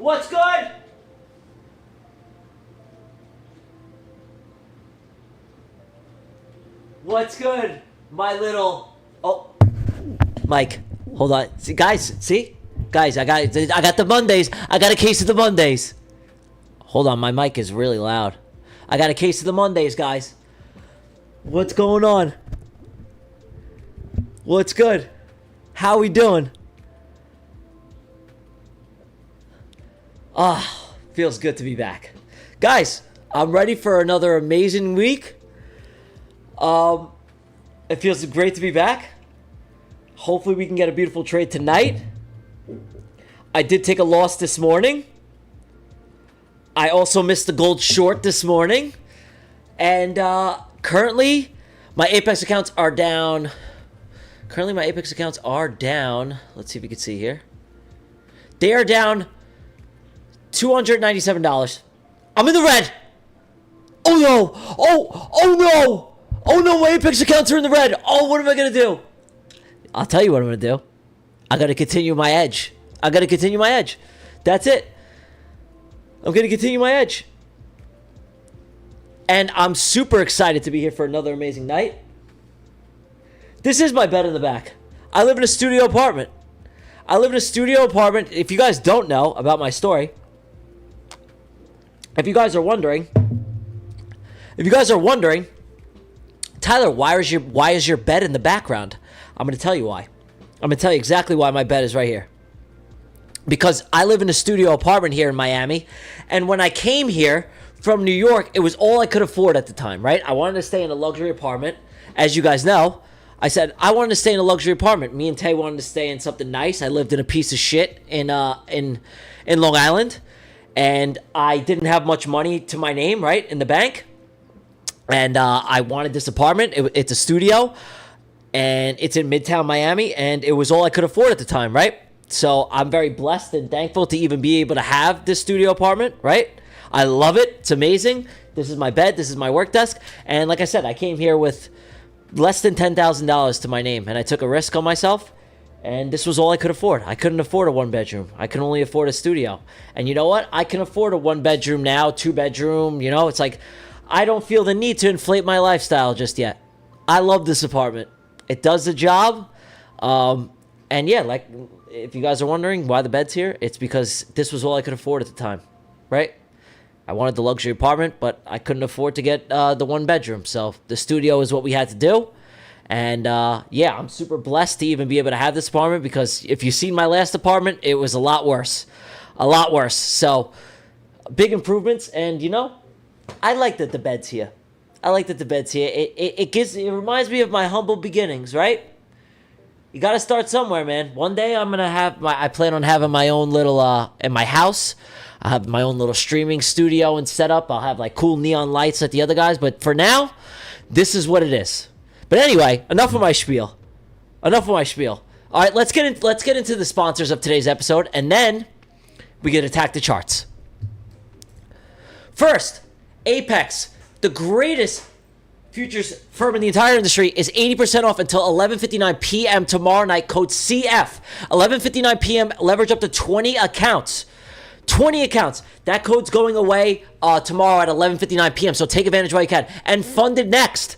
What's good? What's good, my little... Oh, Mike, hold on. See, guys, I got the Mondays. I got a case of the Mondays. Hold on, my mic is really loud. I got a case of the Mondays, guys. What's going on? What's good? How we doing? Ah, feels good to be back. Guys, I'm ready for another amazing week. It feels great to be back. Hopefully we can get a beautiful trade tonight. I did take a loss this morning. I also missed the gold short this morning. And currently my Apex accounts are down. Let's see if you can see here. They are down $297. I'm in the red. Oh no. Oh no. Oh no, my Apex accounts are in the red. Oh, what am I going to do? I'll tell you what I'm going to do. I got to continue my edge. That's it. I'm going to continue my edge. And I'm super excited to be here for another amazing night. This is my bed in the back. I live in a studio apartment. If you guys don't know about my story, if you guys are wondering, Tyler, why is your bed in the background? I'm going to tell you why. I'm going to tell you exactly why my bed is right here. Because I live in a studio apartment here in Miami, and when I came here from New York, it was all I could afford at the time, right? I wanted to stay in a luxury apartment. As you guys know, I said I wanted to stay in a luxury apartment. Me and Tay wanted to stay in something nice. I lived in a piece of shit in Long Island, and I didn't have much money to my name, right, in the bank. And I wanted this apartment. It's a studio, and it's in Midtown Miami, and it was all I could afford at the time, right? So I'm very blessed and thankful to even be able to have this studio apartment, right? I love it. It's amazing. This is my bed. This is my work desk. And like I said, I came here with less than $10,000 to my name, and I took a risk on myself, and this was all I could afford. I couldn't afford a one-bedroom. I could only afford a studio. And you know what? I can afford a one-bedroom now, two-bedroom. You know, it's like I don't feel the need to inflate my lifestyle just yet. I love this apartment. It does the job. And yeah, like if you guys are wondering why the bed's here, it's because this was all I could afford at the time, right? I wanted the luxury apartment, but I couldn't afford to get the one bedroom. So the studio is what we had to do. And yeah, I'm super blessed to even be able to have this apartment, because if you've seen my last apartment, it was a lot worse. So big improvements. And you know, I like that the bed's here. It reminds me of my humble beginnings, right? You got to start somewhere, man. One day I plan on having my own little, in my house, I have my own little streaming studio and setup. I'll have like cool neon lights like the other guys. But for now, this is what it is. But anyway, enough of my spiel. All right, let's get into the sponsors of today's episode, and then we can attack the charts. First, Apex, the greatest futures firm in the entire industry, is 80% off until 11:59 p.m. tomorrow night. Code CF. 11:59 p.m. Leverage up to 20 accounts. 20 accounts. That code's going away tomorrow at 11:59 p.m. So take advantage while you can. And Funded Next.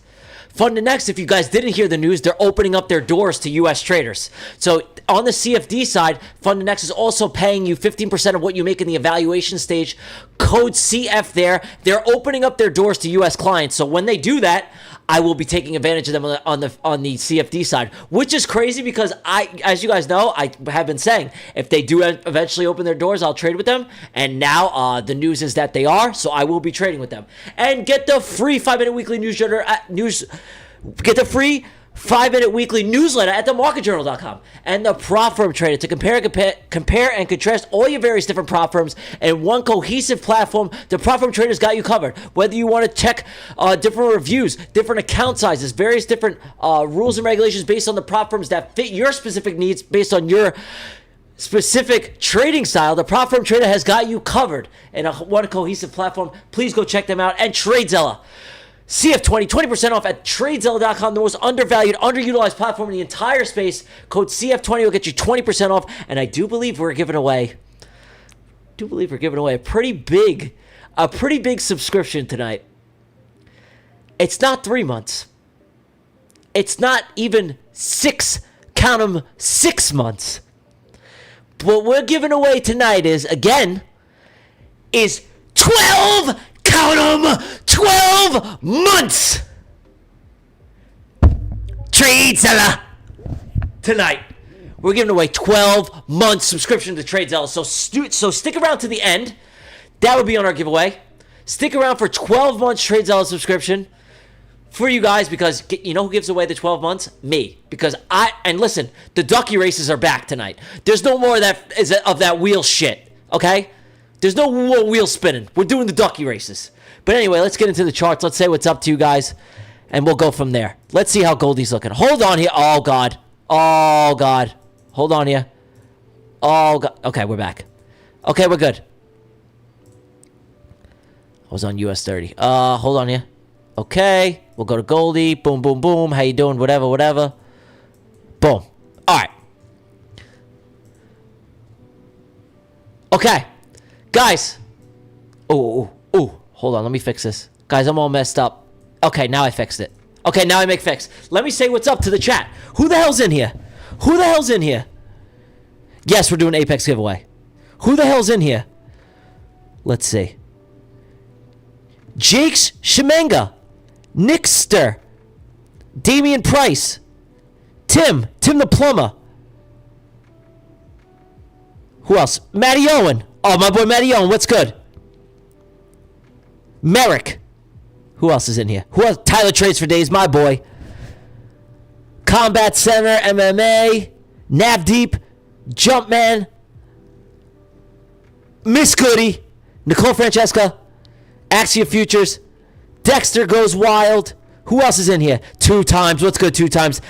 If you guys didn't hear the news, they're opening up their doors to U.S. traders. So on the CFD side, Funded Next is also paying you 15% of what you make in the evaluation stage. Code CF there. They're opening up their doors to U.S. clients. So when they do that, I will be taking advantage of them on the CFD side, which is crazy because as you guys know, I have been saying if they do eventually open their doors, I'll trade with them. And now the news is that they are, so I will be trading with them. And get the free 5-minute weekly newsletter at Get the free 5-minute weekly newsletter at themarketjournal.com and the prop firm trader to compare and contrast all your various different prop firms in one cohesive platform. The prop firm traders got you covered. Whether you want to check different reviews, different account sizes, various different rules and regulations based on the prop firms that fit your specific needs based on your specific trading style, the prop firm trader has got you covered in one cohesive platform. Please go check them out. And TradeZilla. CF20, 20% off at TradeZilla.com, the most undervalued, underutilized platform in the entire space. Code CF20 will get you 20% off. And I do believe we're giving away do believe we're giving away a pretty big subscription tonight. It's not 3 months. It's not even 6, count 'em, 6 months. What we're giving away tonight is 12, count 'em, 12 months. Trade Seller. Tonight, we're giving away 12 months subscription to Trade Seller. So stick around to the end. That would be on our giveaway. Stick around for 12 months Trade Seller subscription for you guys, because you know who gives away the 12 months? Me. Because and listen, the ducky races are back tonight. There's no more of that wheel shit, okay? There's no more wheel spinning. We're doing the ducky races. But anyway, let's get into the charts. Let's say what's up to you guys, and we'll go from there. Let's see how Goldie's looking. Hold on here. Oh, God. Oh, God. Hold on here. Oh, God. Okay, we're back. Okay, we're good. I was on US 30. Hold on here. Okay. We'll go to Goldie. Boom, boom, boom. How you doing? Whatever, whatever. Boom. All right. Okay. Guys. Oh. Hold on. Let me fix this. Guys, I'm all messed up. Okay, now I fixed it. Okay, now I make fix. Let me say what's up to the chat. Who the hell's in here? Who the hell's in here? Yes, we're doing Apex giveaway. Who the hell's in here? Let's see. Jakes Shemenga. Nickster. Damian Price. Tim the Plumber. Who else? Matty Owen. Oh, my boy Matty Owen. What's good? Merrick. Who else is in here? Who else? Tyler Trades for Days, my boy. Combat Center, MMA, Navdeep, Jumpman, Miss Goody, Nicole Francesca, Axia Futures, Dexter Goes Wild. Who else is in here? 2 times. What's good? 2 times.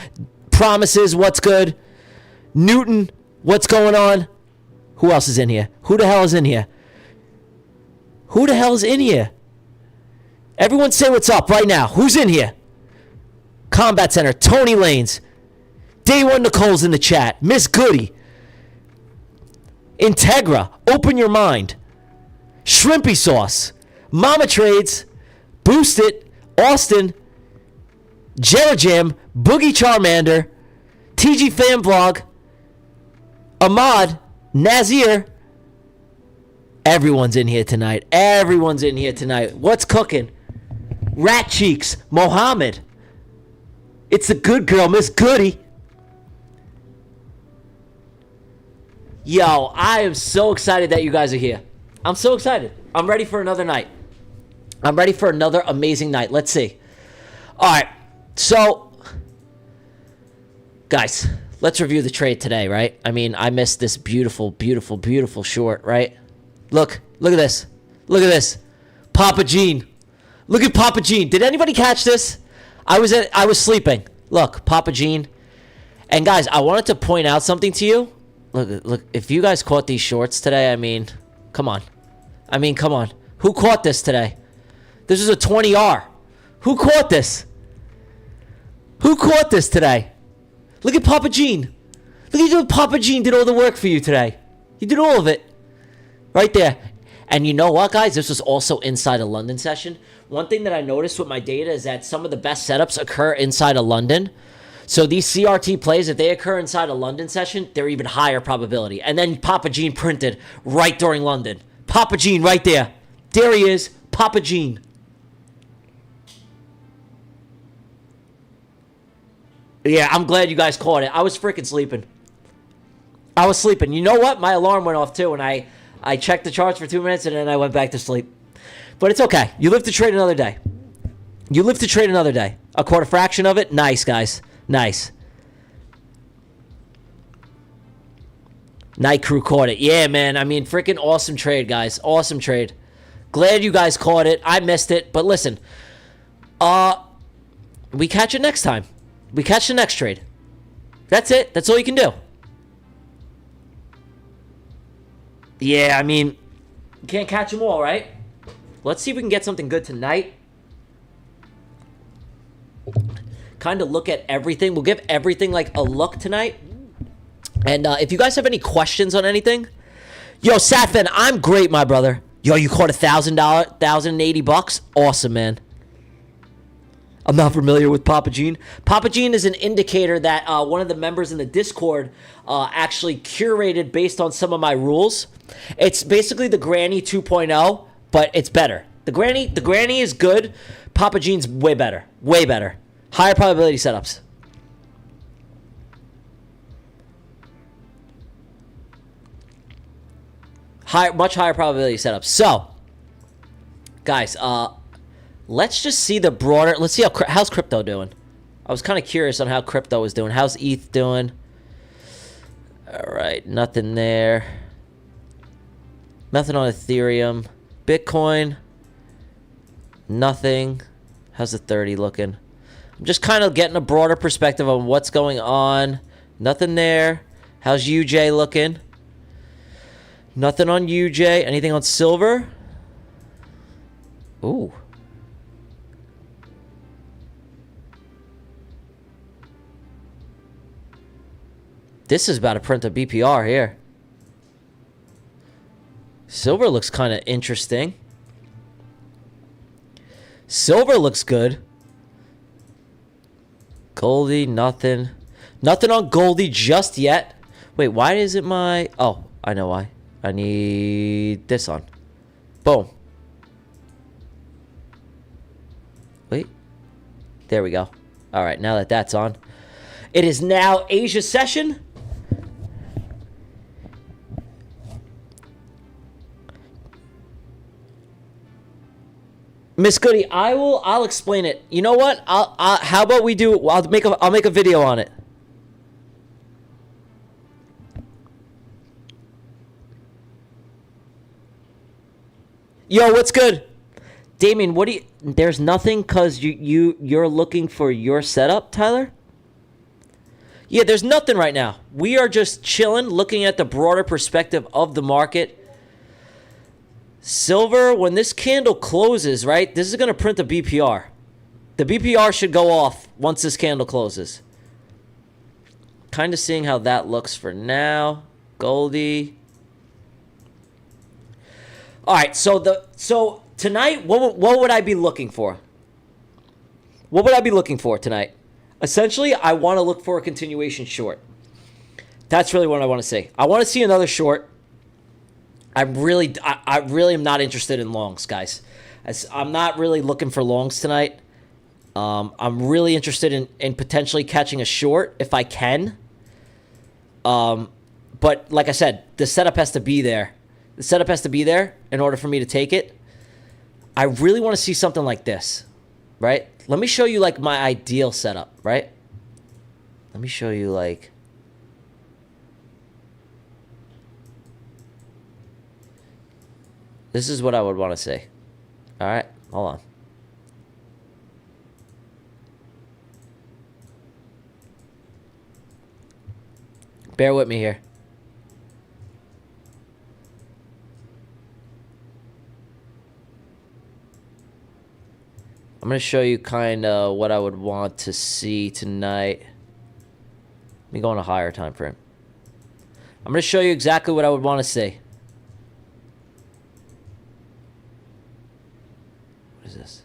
Promises. What's good? Newton. What's going on? Who else is in here? Who the hell is in here? Who the hell is in here? Everyone say what's up right now. Who's in here? Combat Center, Tony Lanes, Day One Nicole's in the chat, Miss Goody, Integra, Open Your Mind, Shrimpy Sauce, Mama Trades, Boost It, Austin, Jerajam, Boogie Charmander, TG Fan Vlog, Ahmad, Nazir. Everyone's in here tonight. Everyone's in here tonight. What's cooking? Rat Cheeks, Mohammed. It's the good girl, Miss Goody. Yo, I am so excited that you guys are here. I'm so excited. I'm ready for another night. I'm ready for another amazing night. Let's see. All right. So, guys, let's review the trade today, right? I mean, I missed this beautiful, beautiful, beautiful short, right? Look at this. Look at this. Papa Gene. Look at Papa Gene. Did anybody catch this? I was sleeping. Look, Papa Gene. And guys, I wanted to point out something to you. Look, if you guys caught these shorts today, I mean, come on. Come on. Who caught this today? This is a 20R. Who caught this? Who caught this today? Look at Papa Gene. Look at what Papa Gene did all the work for you today. He did all of it. Right there. And you know what, guys? This was also inside a London session. One thing that I noticed with my data is that some of the best setups occur inside of London. So these CRT plays, if they occur inside a London session, they're even higher probability. And then Papa Gene printed right during London. Papa Gene right there. There he is. Papa Gene. Yeah, I'm glad you guys caught it. I was freaking sleeping. I was sleeping. You know what? My alarm went off too, and I checked the charts for 2 minutes, and then I went back to sleep. But it's okay. You live to trade another day. You live to trade another day. A quarter fraction of it? Nice, guys. Nice. Night Crew caught it. Yeah, man. I mean, freaking awesome trade, guys. Awesome trade. Glad you guys caught it. I missed it. But listen. We catch it next time. We catch the next trade. That's it. That's all you can do. Yeah, I mean, you can't catch them all, right? Let's see if we can get something good tonight. Kind of look at everything. We'll give everything like a look tonight. And if you guys have any questions on anything, Yo, Satfin, I'm great, my brother. Yo, you caught $1,000, $1,080. Awesome, man. I'm not familiar with Papa Gene. Papa Gene is an indicator that one of the members in the Discord actually curated based on some of my rules. It's basically the Granny 2.0, but it's better. The Granny is good. Papa Gene's way better. Way better. Higher probability setups. Much higher probability setups. So, guys, let's just see the broader. Let's see how's crypto doing. I was kind of curious on how crypto was doing. How's ETH doing? All right, nothing there. Nothing on Ethereum. Bitcoin. Nothing. How's the 30 looking? I'm just kind of getting a broader perspective on what's going on. Nothing there. How's UJ looking? Nothing on UJ. Anything on silver? Ooh. This is about to print a BPR here. Silver looks kind of interesting. Silver looks good. Goldie, nothing. Nothing on Goldie just yet. Wait, why isn't my... Oh, I know why. I need this on. Boom. Wait. There we go. All right, now that that's on. It is now Asia session. Miss Goody, I'll explain it. You know what? How about we do? I'll make a video on it. Yo, what's good? Damien, what do you... There's nothing because you're looking for your setup, Tyler? Yeah, there's nothing right now. We are just chilling, looking at the broader perspective of the market. Silver, when this candle closes, right, this is going to print a BPR. The BPR should go off once this candle closes. Kind of seeing how that looks for now. Goldie. All right, so tonight, what would I be looking for? What would I be looking for tonight? Essentially, I want to look for a continuation short. That's really what I want to see. I want to see another short. I really am not interested in longs, guys. I'm not really looking for longs tonight. I'm really interested in potentially catching a short if I can. But like I said, the setup has to be there. The setup has to be there in order for me to take it. I really want to see something like this, right? Let me show you like my ideal setup, right? Let me show you like... This is what I would want to see. All right, hold on. Bear with me here. I'm going to show you kind of what I would want to see tonight. Let me go on a higher time frame. I'm going to show you exactly what I would want to see. What is this?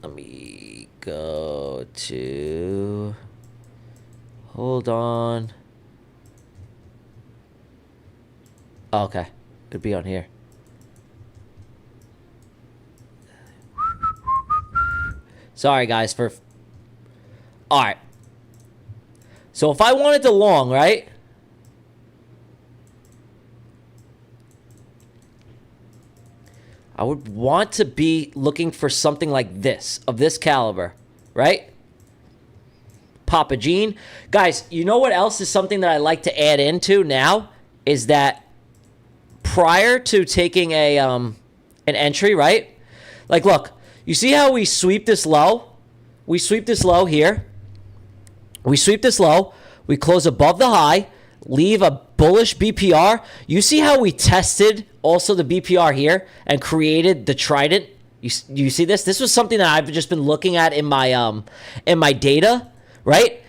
Let me go to... Hold on. Oh, okay. It'd be on here. Sorry, guys, for... Alright. So if I wanted to long, right? I would want to be looking for something like this, of this caliber, right? Papa Gene. Guys, you know what else is something that I like to add into now? Is that prior to taking a an entry, right? Like, look, you see how we sweep this low? We sweep this low here. We sweep this low. We close above the high, leave a bullish BPR. You see how we tested also the BPR here and created the trident You see this? This was something that I've just been looking at in my data, right?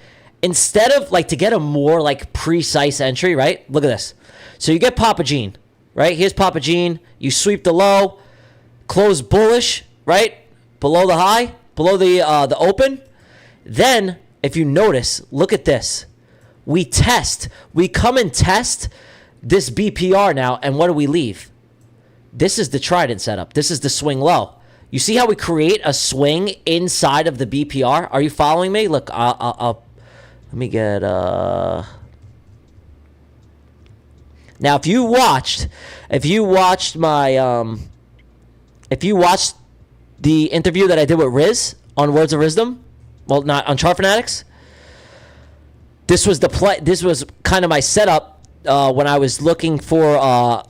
Instead of like to get a more like precise entry, right? Look at this. So you get Papa Gene, right? Here's Papa Gene. You sweep the low, close bullish, right? Below the high, below the open. Then if you notice, look at this. We come and test this BPR now, and what do we leave? This is the trident setup. This is the swing low. You see how we create a swing inside of the BPR? Are you following me? Look, I'll let me get now if you watched the interview that I did with Riz on Words of Wisdom, well, not on ChartFanatics, this was kind of my setup when I was looking for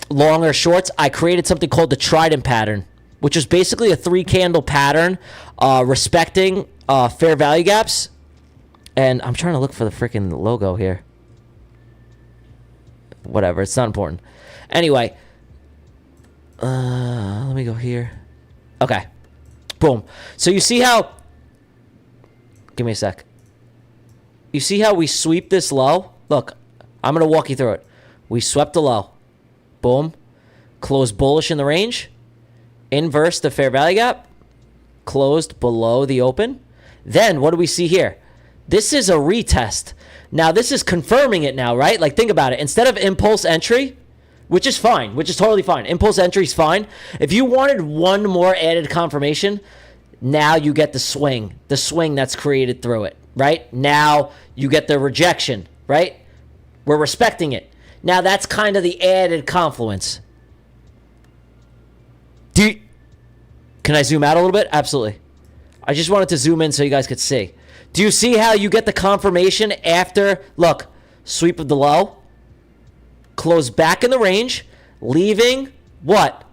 longer shorts. I created something called the trident pattern, which is basically a 3-candle pattern respecting fair value gaps. And I'm trying to look for the freaking logo here. Whatever, it's not important. Anyway, let me go here. Okay, boom. So you see how, give me a sec. You see how we sweep this low? Look, I'm going to walk you through it. We swept the low. Boom. Closed bullish in the range. Inverse the fair value gap. Closed below the open. Then what do we see here? This is a retest. Now this is confirming it now, right? Like think about it. Instead of impulse entry, which is fine, which is totally fine. Impulse entry is fine. If you wanted one more added confirmation, now you get the swing that's created through it, right? Now you get the rejection, right? We're respecting it. Now that's kind of the added confluence. Can I zoom out a little bit? Absolutely. I just wanted to zoom in so you guys could see. Do you see how you get the confirmation after, look, sweep of the low, close back in the range, leaving what?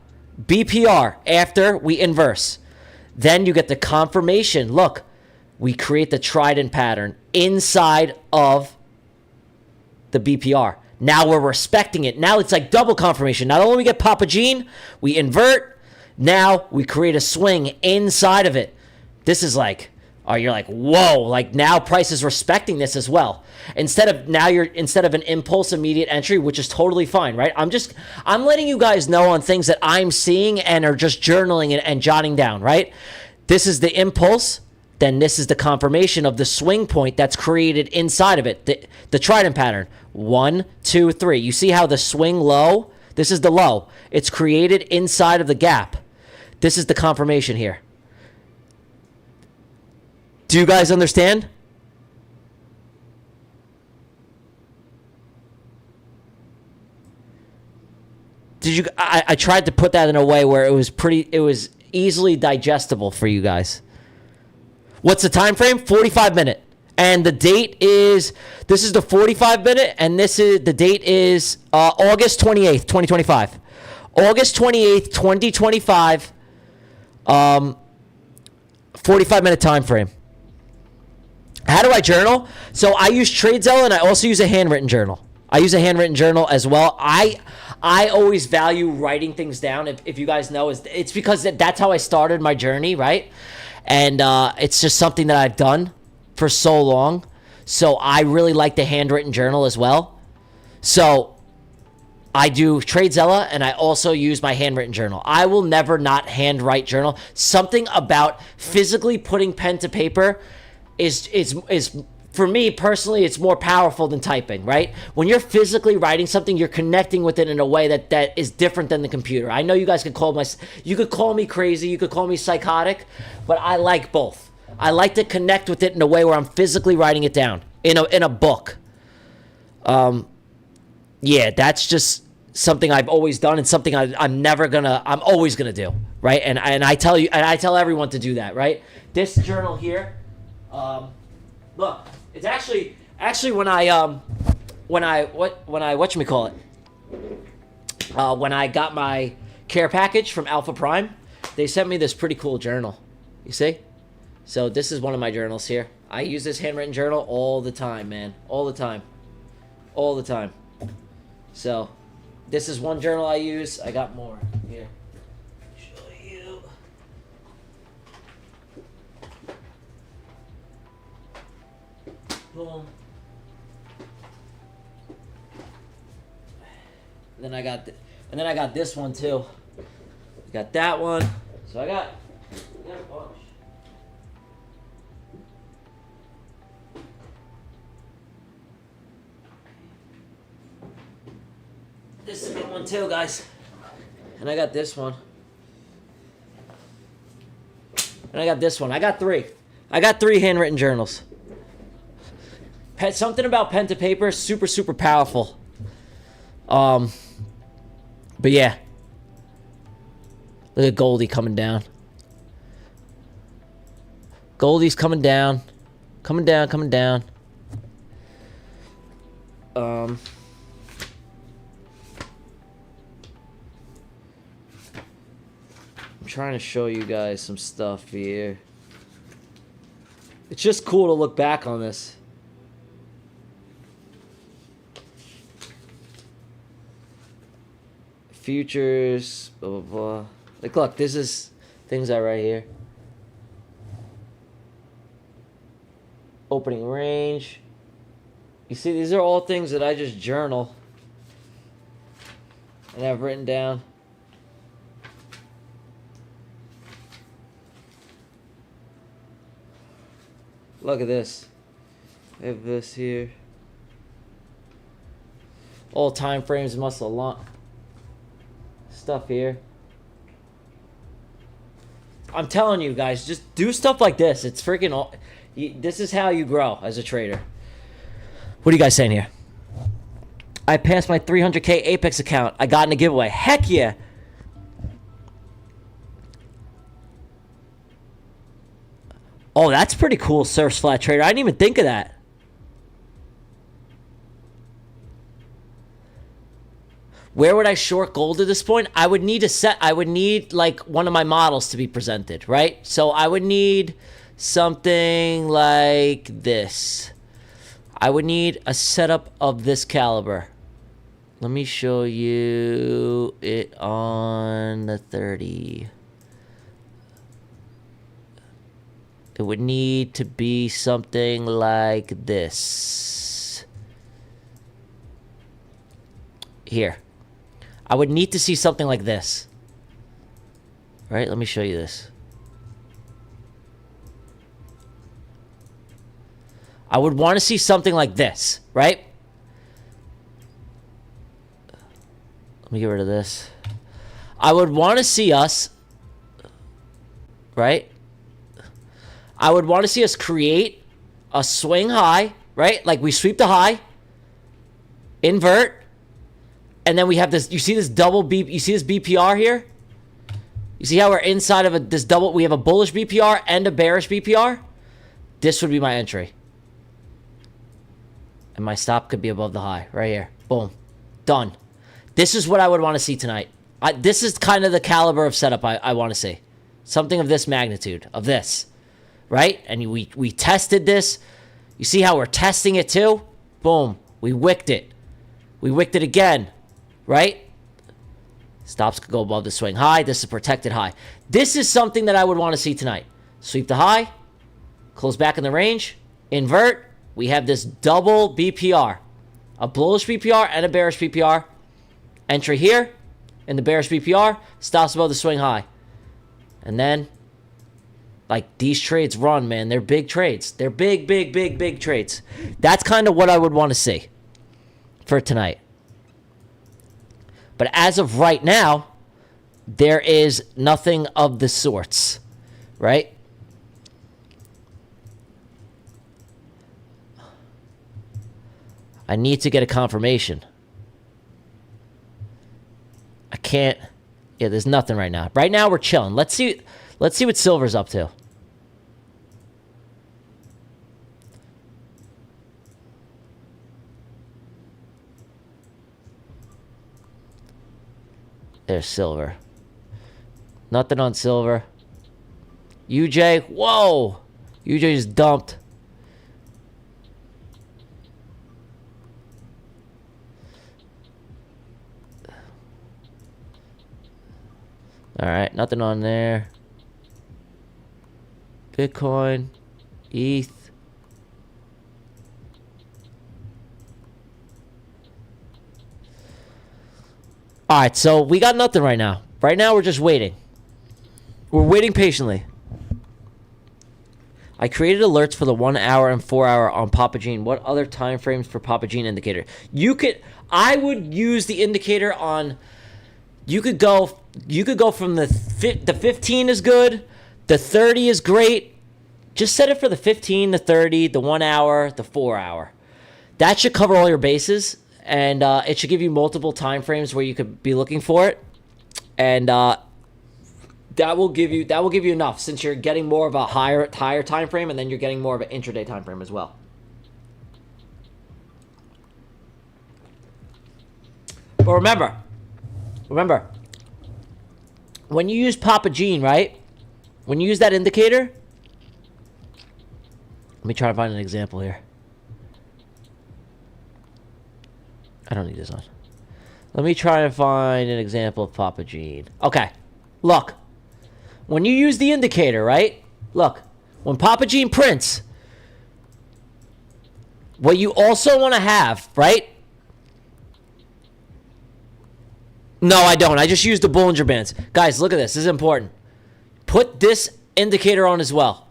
BPR after we inverse. Then you get the confirmation. Look, we create the trident pattern inside of the BPR. Now we're respecting it. Now it's like double confirmation. Not only we get Papa Gene, we invert. Now we create a swing inside of it. This is like, you're like, whoa, like now price is respecting this as well. Instead of an impulse immediate entry, which is totally fine, right? I'm letting you guys know on things that I'm seeing and are just journaling and jotting down, right? This is the impulse. Then this is the confirmation of the swing point that's created inside of it. The trident pattern. 1, 2, 3. You see how the swing low, this is the low. It's created inside of the gap. This is the confirmation here. Do you guys understand? I tried to put that in a way where it was easily digestible for you guys. What's the time frame? 45-minute. And the date is, this is the 45-minute, and the date is August 28th, 2025. August 28th, 2025, 45-minute time frame. How do I journal? So I use TradeZella, and I also use a handwritten journal. I use a handwritten journal as well. I always value writing things down. If you guys know, it's because that's how I started my journey, right? And it's just something that I've done for so long. So I really like the handwritten journal as well. So I do TradeZella, and I also use my handwritten journal. I will never not handwrite journal. Something about physically putting pen to paper is for me personally, it's more powerful than typing, right? When you're physically writing something, you're connecting with it in a way that is different than the computer. I know you guys could call me crazy, you could call me psychotic, but I like both. I like to connect with it in a way where I'm physically writing it down in a book. Yeah, that's just something I've always done, and something I'm always gonna do, right? And I tell everyone to do that, right? This journal here. Look, it's actually when I got my care package from Alpha Prime, they sent me this pretty cool journal. You see? So this is one of my journals here. I use this handwritten journal all the time, man. All the time. So this is one journal I use. I got more here. Show you. Boom. Then I got, and then I got this one too. Got that one. So I got a bunch. This is a good one too, guys. And I got this one. And I got this one. I got three. I got three handwritten journals. Something about pen to paper, super, super powerful. But yeah. Look at Goldie coming down. Goldie's coming down. Coming down, coming down. I'm trying to show you guys some stuff here. It's just cool to look back on this. Futures, blah, blah, blah. Like, look, this is things I write here. Opening range. You see, these are all things that I just journal. And I've written down. Look at this. I have this here. All time frames, muscle long stuff here. I'm telling you guys, just do stuff like this. It's freaking. This is how you grow as a trader. What are you guys saying here? I passed my 300K Apex account. I got in a giveaway. Heck yeah. Oh, that's pretty cool, Surf's Flat Trader. I didn't even think of that. Where would I short gold at this point? I would need a set. I would need like one of my models to be presented, right? So I would need something like this. I would need a setup of this caliber. Let me show you it on the 30. It would need to be something like this. Here. I would need to see something like this. Right? Let me show you this. I would want to see something like this, right? Let me get rid of this. I would want to see us, right? I would want to see us create a swing high, right? Like we sweep the high, invert, and then we have this, you see this double B, you see this BPR here? You see how we're inside of this double, we have a bullish BPR and a bearish BPR? This would be my entry. And my stop could be above the high, right here. Boom. Done. This is what I would want to see tonight. This is kind of the caliber of setup I want to see. Something of this magnitude, of this. Right? And we tested this. You see how we're testing it too? Boom. We wicked it. We wicked it again. Right? Stops could go above the swing high. This is a protected high. This is something that I would want to see tonight. Sweep the high. Close back in the range. Invert. We have this double BPR. A bullish BPR and a bearish BPR. Entry here. In the bearish BPR. Stops above the swing high. And then, like, these trades run, man. They're big trades. They're big, big, big, big trades. That's kind of what I would want to see for tonight. But as of right now, there is nothing of the sorts, right? I need to get a confirmation. I can't. Yeah, there's nothing right now. Right now we're chilling. Let's see what silver's up to. There's silver. Nothing on silver. UJ, whoa! UJ just dumped. Alright, nothing on there. Bitcoin. ETH. All right, so we got nothing right now. Right now, we're just waiting. We're waiting patiently. I created alerts for the 1 hour and 4 hour on Papa Gene. What other time frames for Papa Gene indicator? I would use the indicator on. You could go from the 15 is good, the 30 is great. Just set it for the 15, the 30, the 1 hour, the 4 hour. That should cover all your bases, and it should give you multiple time frames where you could be looking for it, and that will give you enough, since you're getting more of a higher time frame, and then you're getting more of an intraday time frame as well. But remember, when you use Papa Gene, right? When you use that indicator, let me try to find an example here. I don't need this on. Let me try to find an example of Papa Gene. Okay, look. When you use the indicator, right? Look, when Papa Gene prints, what you also want to have, right? No, I don't. I just used the Bollinger Bands. Guys, look at this. This is important. Put this indicator on as well.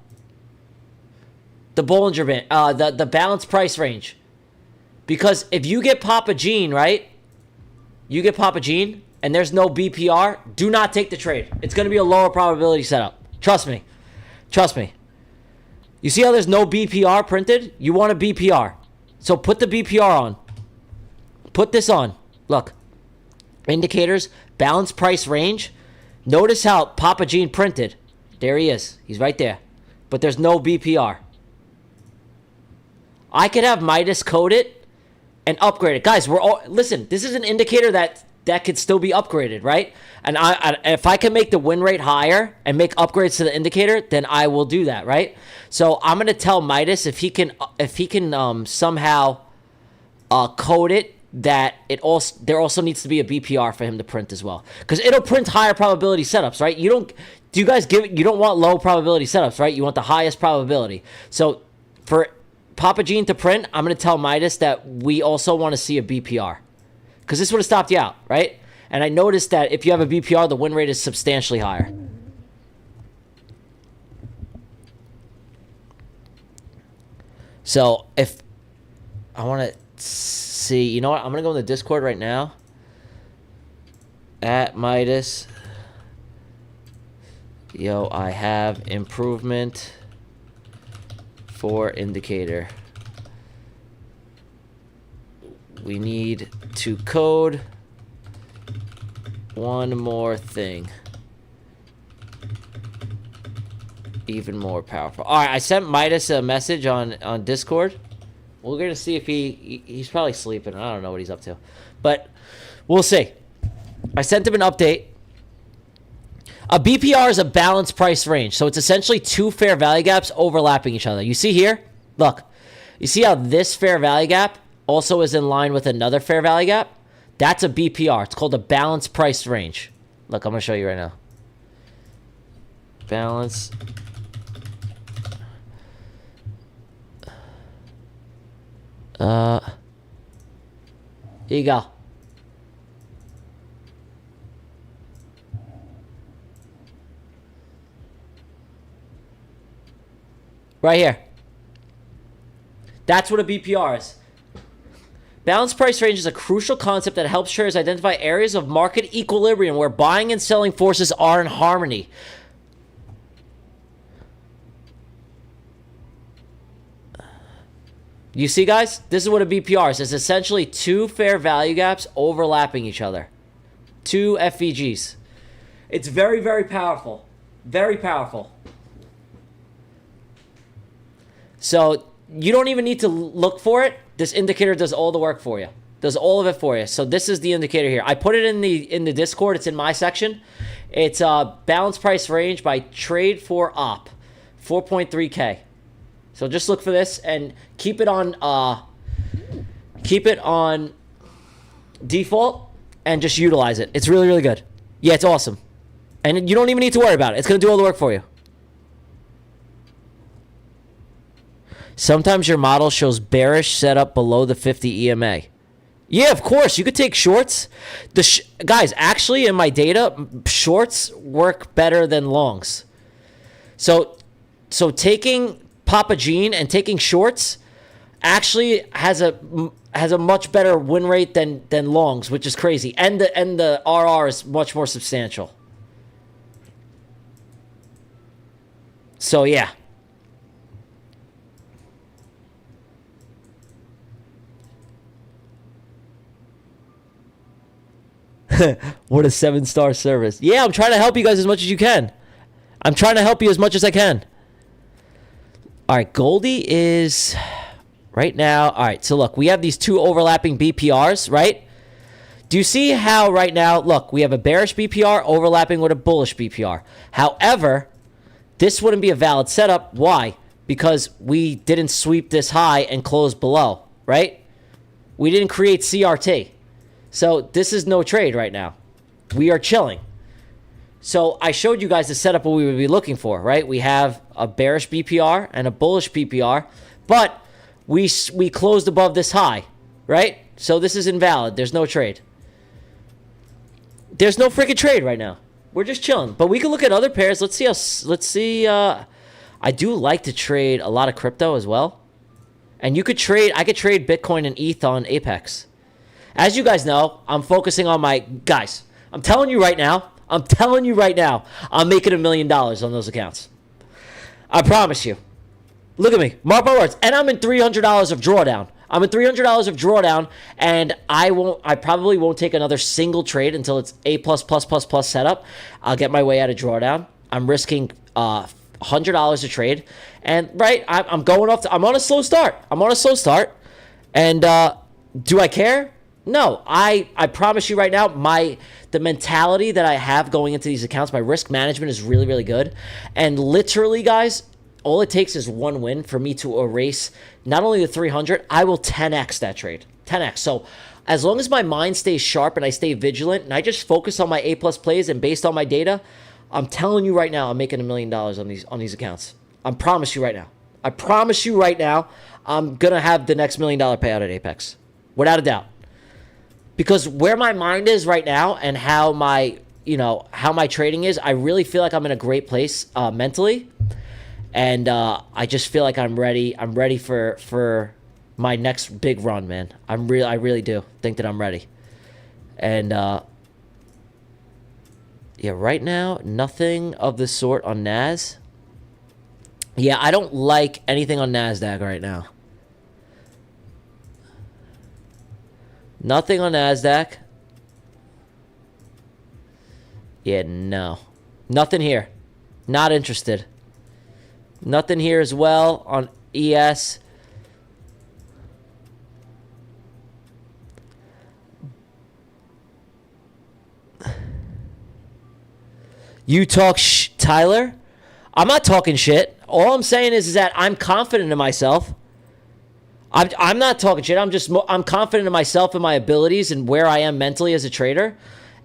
The Bollinger Band, the balanced price range. Because if you get Papa Gene, right? You get Papa Gene, and there's no BPR, do not take the trade. It's going to be a lower probability setup. Trust me. Trust me. You see how there's no BPR printed? You want a BPR. So put the BPR on. Put this on. Look. Indicators, balanced price range. Notice how Papa Gene printed. There he is. He's right there. But there's no BPR. I could have Midas code it and upgrade it. Guys, listen, this is an indicator that could still be upgraded, right? And if I can make the win rate higher and make upgrades to the indicator, then I will do that, right? So I'm gonna tell Midas if he can somehow code it that there also needs to be a BPR for him to print as well, because it'll print higher probability setups, right? You don't want low probability setups, right? You want the highest probability. So for Papa Gene to print, I'm gonna tell Midas that we also want to see a BPR. Because this would have stopped you out, right? And I noticed that if you have a BPR, the win rate is substantially higher. So if I want to see, you know what? I'm going to go in the Discord right now. At Midas. Yo, I have improvement for indicator. We need to code one more thing. Even more powerful. All right, I sent Midas a message on Discord. We're going to see if he's probably sleeping. I don't know what he's up to. But we'll see. I sent him an update. A BPR is a balanced price range. So it's essentially two fair value gaps overlapping each other. You see here? Look. You see how this fair value gap also is in line with another fair value gap? That's a BPR. It's called a balanced price range. Look, I'm going to show you right now. Balance. Here you go. Right here. That's what a BPR is. Balanced price range is a crucial concept that helps traders identify areas of market equilibrium where buying and selling forces are in harmony. You see, guys? This is what a BPR is. It's essentially two fair value gaps overlapping each other. Two FVGs. It's very, very powerful. Very powerful. So you don't even need to look for it. This indicator does all the work for you. Does all of it for you. So this is the indicator here. I put it in the Discord. It's in my section. It's balanced price range by Trade for Op, 4.3K. So just look for this and keep it on default and just utilize it. It's really, really good. Yeah, it's awesome. And you don't even need to worry about it. It's going to do all the work for you. Sometimes your model shows bearish setup below the 50 EMA. Yeah, of course. You could take shorts. Guys, actually, in my data, shorts work better than longs. So, taking Papa Gene and taking shorts actually has a much better win rate than longs, which is crazy. And the RR is much more substantial. So yeah. What a 7-star service. Yeah, I'm trying to help you guys as much as you can. I'm trying to help you as much as I can. All right, Goldie is right now. All right, so look, we have these two overlapping BPRs, right? Do you see how right now, look, we have a bearish BPR overlapping with a bullish BPR. However, this wouldn't be a valid setup. Why? Because we didn't sweep this high and close below, right? We didn't create CRT. So this is no trade right now. We are chilling. So I showed you guys the setup what we would be looking for, right? We have a bearish BPR and a bullish BPR, but we closed above this high, right? So this is invalid. There's no trade. There's no freaking trade right now. We're just chilling. But we can look at other pairs. Let's see. I do like to trade a lot of crypto as well. And I could trade Bitcoin and ETH on Apex. As you guys know, I'm focusing on guys. I'm telling you right now, I'm making $1 million on those accounts. I promise you. Look at me. Mark my words. And I'm in $300 of drawdown. And I probably won't take another single trade until it's A++++ setup. I'll get my way out of drawdown. I'm risking $100 a trade. And right, I'm on a slow start. And do I care? No, I promise you right now, the mentality that I have going into these accounts, my risk management is really, really good. And literally, guys, all it takes is one win for me to erase not only the 300, I will 10x that trade. 10x. So as long as my mind stays sharp and I stay vigilant and I just focus on my A+ plays and based on my data, I'm telling you right now, I'm making $1 million on these accounts. I promise you right now, I'm going to have the next $1 million payout at Apex. Without a doubt. Because where my mind is right now and how my trading is, I really feel like I'm in a great place mentally. And I just feel like I'm ready. I'm ready for my next big run, man. I really do think that I'm ready. And yeah, right now, nothing of the sort on Nas. Yeah, I don't like anything on NASDAQ right now. Nothing on NASDAQ. Yeah, no. Nothing here. Not interested. Nothing here as well on ES. You talk Tyler? I'm not talking shit. All I'm saying is that I'm confident in myself. I'm not talking shit. I'm confident in myself and my abilities and where I am mentally as a trader.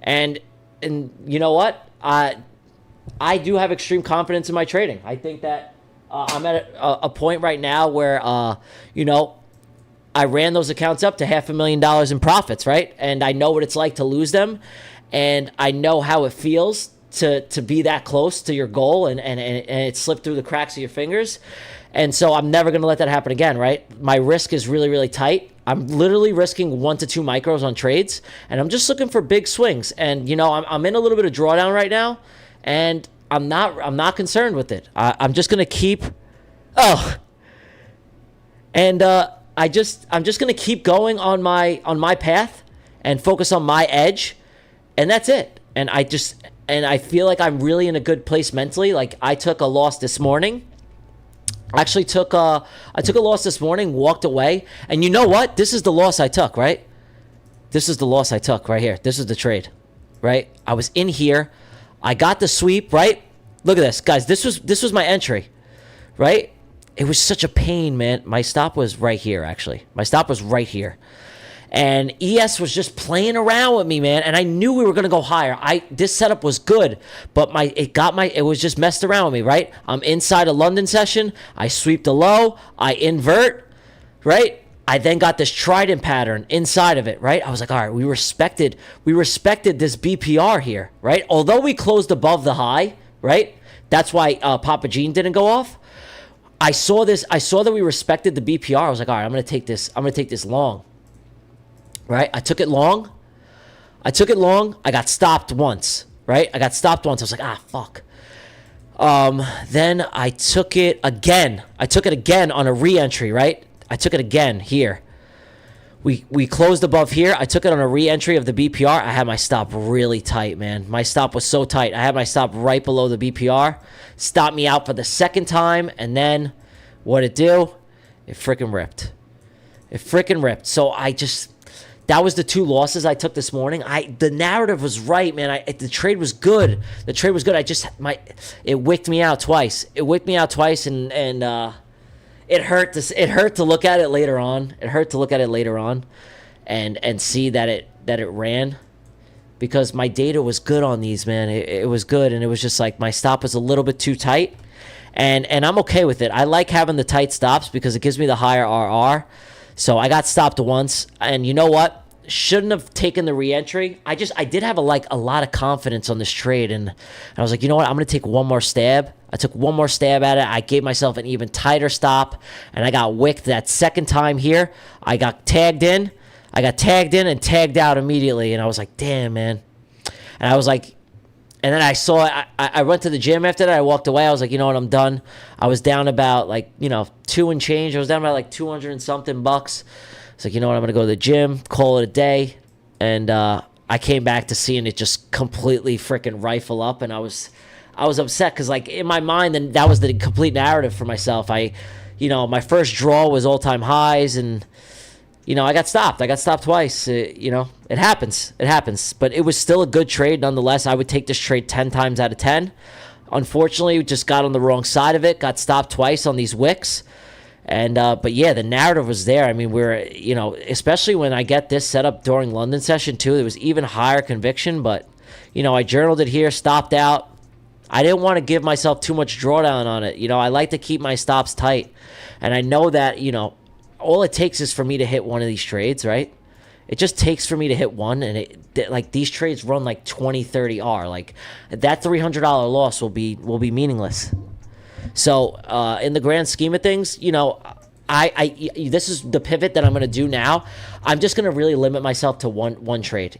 And you know what? I do have extreme confidence in my trading. I think that I'm at a point right now where, I ran those accounts up to $500,000 in profits, right? And I know what it's like to lose them. And I know how it feels to be that close to your goal and it slipped through the cracks of your fingers. And so I'm never going to let that happen again, right? My risk is really, really tight. I'm literally risking 1 to 2 micros on trades, and I'm just looking for big swings. And, I'm in a little bit of drawdown right now, and I'm not concerned with it. I'm just going to keep I'm just going to keep going on my path and focus on my edge, and that's it. And I feel like I'm really in a good place mentally. Like, I took a loss this morning. I took a loss this morning, walked away, and you know what? This is the loss I took, right? This is the loss I took right here. This is the trade, right? I was in here. I got the sweep, right? Look at this, guys. This was my entry, right? It was such a pain, man. My stop was right here, actually. My stop was right here. And ES was just playing around with me, man. And I knew we were going to go higher. This setup was good, but it was just messed around with me, right? I'm inside a London session. I sweep the low. I invert, right? I then got this trident pattern inside of it, right? I was like, all right, we respected this BPR here, right? Although we closed above the high, right? That's why Papa Gene didn't go off. I saw that we respected the BPR. I was like, all right, I'm gonna take this long. Right? I took it long. I got stopped once, right? I was like, ah, fuck. Then I took it again. On a re-entry, right? I took it again here. We closed above here. I took it on a re-entry of the BPR. I had my stop really tight, man. My stop was so tight. I had my stop right below the BPR. Stopped me out for the second time, and then what'd it do? It freaking ripped. So that was the two losses I took this morning. The narrative was right, man. The trade was good. It wicked me out twice. And it hurt to look at it later on. And see that it ran, because my data was good on these, man. It was good, and it was just like my stop was a little bit too tight, and I'm okay with it. I like having the tight stops because it gives me the higher RR. So I got stopped once, and you know what? Shouldn't have taken the re-entry. I did have a lot of confidence on this trade, and I was like, you know what? I'm gonna take one more stab. I took one more stab at it. I gave myself an even tighter stop, and I got wicked that second time here. I got tagged in and tagged out immediately, and I was like, damn, man. And I was like, and then I went to the gym after that. I walked away. I was like, you know what? I'm done. I was down about $2 and change. I was down about $200 and something bucks. It's like, you know what? I'm going to go to the gym, call it a day. And I came back to seeing it just completely freaking rifle up. And I was upset because, in my mind, then that was the complete narrative for myself. My first draw was all-time highs, and, I got stopped. I got stopped twice. It happens. But it was still a good trade nonetheless. I would take this trade 10 times out of 10. Unfortunately, we just got on the wrong side of it, got stopped twice on these wicks. And but yeah, the narrative was there. I mean, especially when I get this set up during London session too, there was even higher conviction. But I journaled it here, stopped out. I didn't want to give myself too much drawdown on it. I like to keep my stops tight, and I know that all it takes is for me to hit one of these trades, right? It just takes for me to hit one, and these trades run 20, 30 R. That $300 loss will be meaningless. So, in the grand scheme of things, this is the pivot that I'm going to do now. I'm just going to really limit myself to one trade.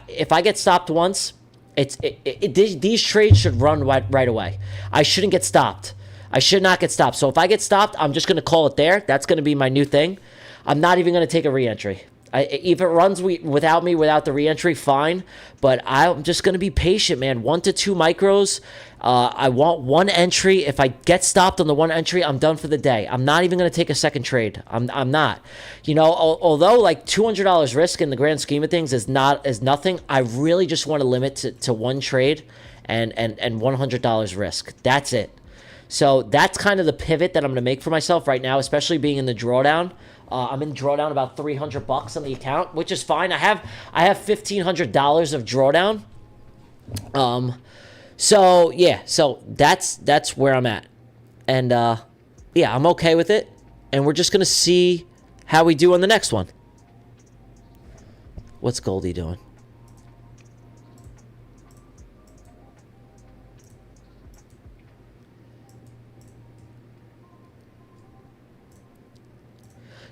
If I get stopped once, these trades should run right away. I shouldn't get stopped. I should not get stopped. So if I get stopped, I'm just going to call it there. That's going to be my new thing. I'm not even going to take a re-entry. If it runs without the re-entry, fine. But I'm just going to be patient, man. 1 to 2 micros. I want one entry. If I get stopped on the one entry, I'm done for the day. I'm not even going to take a second trade. I'm not. Although $200 risk in the grand scheme of things is nothing, I really just want to limit to one trade and $100 risk. That's it. So that's kind of the pivot that I'm going to make for myself right now, especially being in the drawdown. I'm in drawdown about $300 on the account, which is fine. I have $1,500 of drawdown. So yeah, so that's where I'm at, and yeah, I'm okay with it, and we're just gonna see how we do on the next one. What's Goldie doing?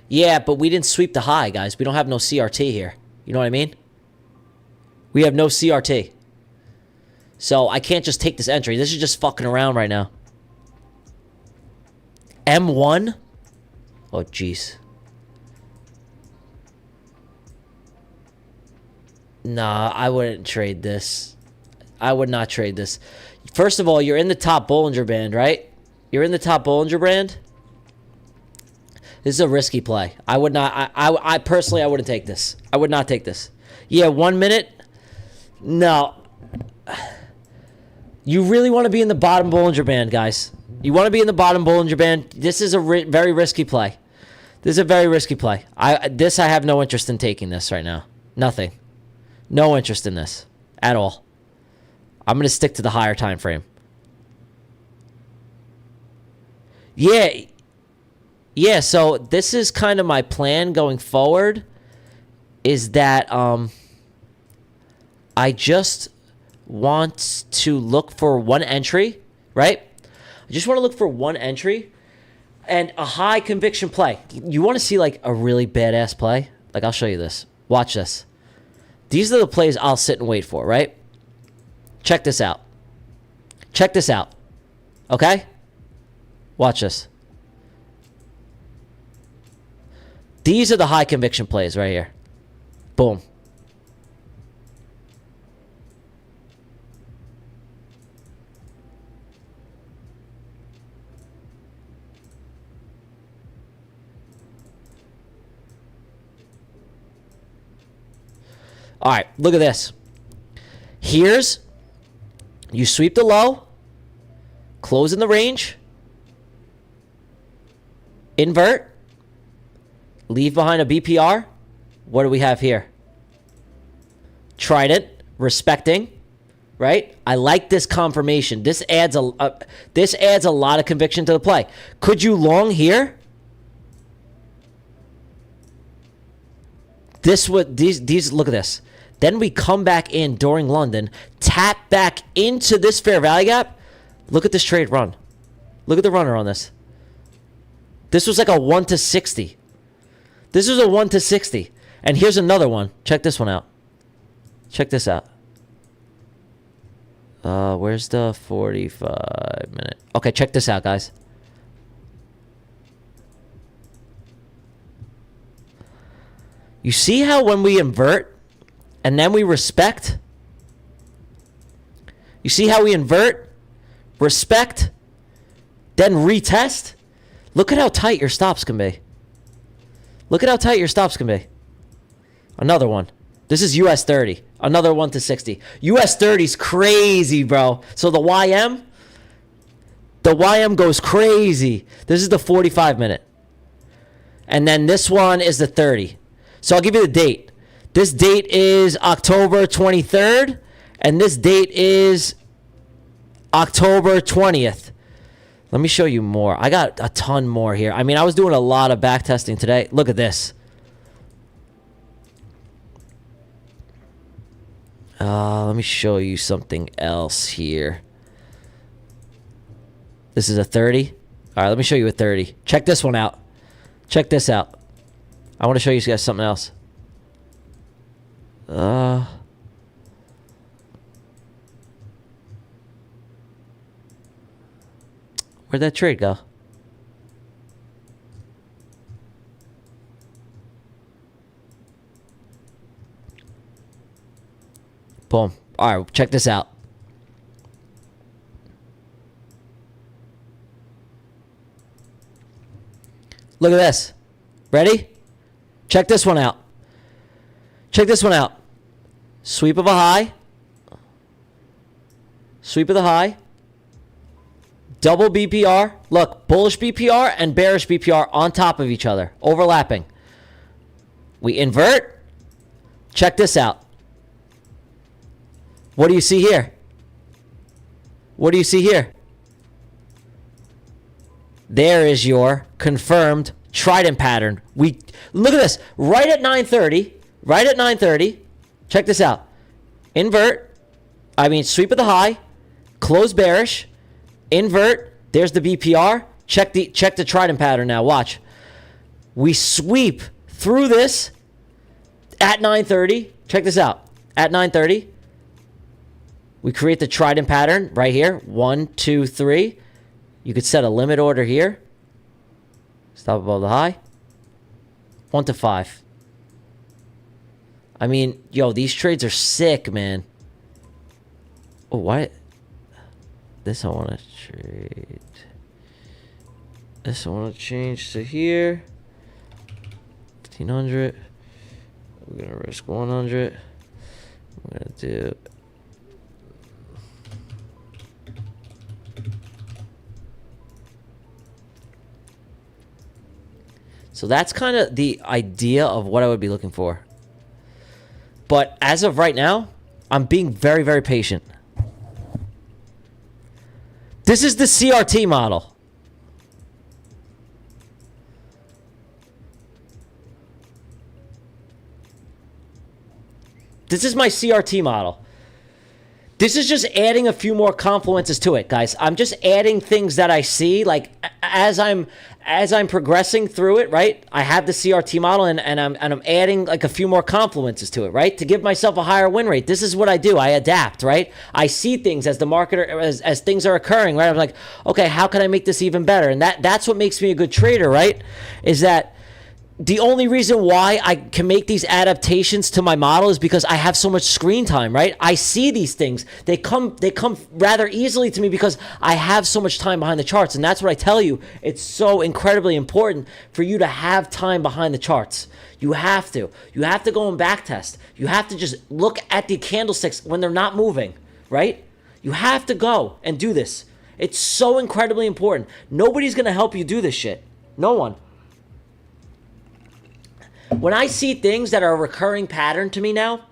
Yeah, but we didn't sweep the high, guys. We don't have no CRT here. You know what I mean? We have no CRT. So I can't just take this entry. This is just fucking around right now. M1? Oh, jeez. Nah, I wouldn't trade this. I would not trade this. First of all, you're in the top Bollinger Band, right? You're in the top Bollinger Band. This is a risky play. I would not. I personally, I wouldn't take this. I would not take this. Yeah, 1 minute. No. You really want to be in the bottom Bollinger Band, guys. You want to be in the bottom Bollinger Band. This is a very risky play. This is a very risky play. I have no interest in taking this right now. Nothing. No interest in this at all. I'm going to stick to the higher time frame. Yeah. yeah, so this is kind of my plan going forward, is that I just want to look for one entry, right? I just want to look for one entry and a high conviction play. You want to see like a really badass play? Like, I'll show you this. Watch this. These are the plays I'll sit and wait for, right? Check this out. Check this out. Okay? Watch this. These are the high conviction plays right here. Boom. All right, look at this. Here's, you sweep the low, close in the range, invert, leave behind a BPR. What do we have here? Trident, respecting, right? I like this confirmation. This adds a lot of conviction to the play. Could you long here? This would these look at this. Then we come back in during London, tap back into this fair value gap. Look at this trade run. Look at the runner on this. This was like a 1 to 60. This was a 1 to 60. And here's another one. Check this one out. Check this out. Where's the 45 minute? Okay, check this out, guys. You see how when we invert and then we respect? You see how we invert, respect, then retest? Look at how tight your stops can be. Look at how tight your stops can be. Another one. This is US 30. Another 1 to 60. US 30's crazy, bro. So the YM goes crazy. This is the 45 minute. And then this one is the 30. So I'll give you the date. This date is October 23rd, and this date is October 20th. Let me show you more. I got a ton more here. I mean, I was doing a lot of back testing today. Look at this. Let me show you something else here. This is a 30. All right, let me show you a 30. Check this one out. Check this out. I want to show you guys something else. Where'd that trade go? Boom. All right, check this out. Look at this. Ready? Check this one out. Check this one out. Sweep of a high. Sweep of the high. Double BPR. Look, bullish BPR and bearish BPR on top of each other, overlapping. We invert. Check this out. What do you see here? What do you see here? There is your confirmed trident pattern. We look at this. Right at 9:30. Right at 9:30. Check this out. Invert. I mean, sweep of the high. Close bearish. Invert. There's the BPR. Check the trident pattern now. Watch. We sweep through this at 9:30. Check this out. At 9:30. We create the trident pattern right here. 1, 2, 3. You could set a limit order here. Stop above the high. 1 to 5. I mean, yo, these trades are sick, man. Oh, why? This I want to trade. This I want to change to here. 1500. We're going to risk 100. We're going to do... So that's kind of the idea of what I would be looking for. But as of right now, I'm being very, very patient. This is the CRT model. This is my CRT model. This is just adding a few more confluences to it, guys. I'm just adding things that I see, like as I'm progressing through it, right? I have the CRT model, and I'm adding like a few more confluences to it, right? To give myself a higher win rate. This is what I do. I adapt, right? I see things as the marketer, as things are occurring, right? I'm like, okay, how can I make this even better? And that's what makes me a good trader, right? Is that the only reason why I can make these adaptations to my model is because I have so much screen time, right? I see these things. They come rather easily to me because I have so much time behind the charts. And that's what I tell you. It's so incredibly important for you to have time behind the charts. You have to. You have to go and back test. You have to just look at the candlesticks when they're not moving, right? You have to go and do this. It's so incredibly important. Nobody's going to help you do this shit. No one. When I see things that are a recurring pattern to me now,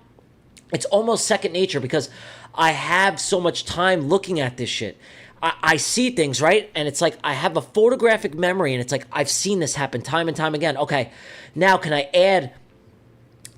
it's almost second nature because I have so much time looking at this shit. I see things, right? And it's like I have a photographic memory, and it's like I've seen this happen time and time again. Okay, now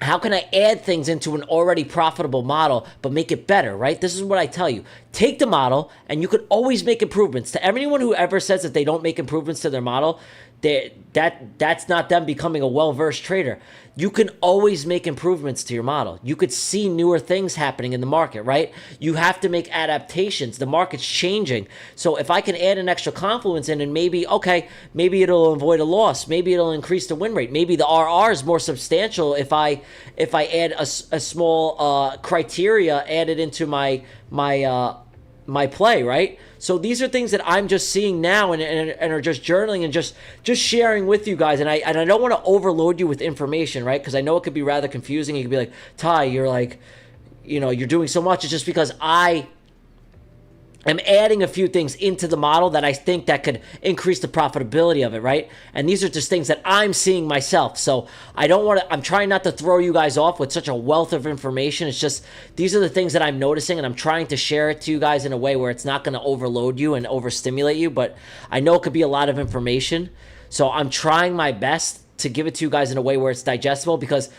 how can I add things into an already profitable model but make it better, right? This is what I tell you. Take the model, and you could always make improvements. To anyone who ever says that they don't make improvements to their model, that's not them becoming a well-versed trader. You can always make improvements to your model. You could see newer things happening in the market, right? You have to make adaptations. The market's changing. So if I can add an extra confluence in, and maybe it'll avoid a loss. Maybe it'll increase the win rate. Maybe the RR is more substantial if I add a small criteria added into my play, right? So these are things that I'm just seeing now and are just journaling and just sharing with you guys. And I don't want to overload you with information, right? Because I know it could be rather confusing. You could be like, Ty, you're like, you're doing so much. It's just because I am adding a few things into the model that I think that could increase the profitability of it, right? And these are just things that I'm seeing myself. So I'm trying not to throw you guys off with such a wealth of information. It's just, these are the things that I'm noticing, and I'm trying to share it to you guys in a way where it's not going to overload you and overstimulate you. But I know it could be a lot of information. So I'm trying my best to give it to you guys in a way where it's digestible, because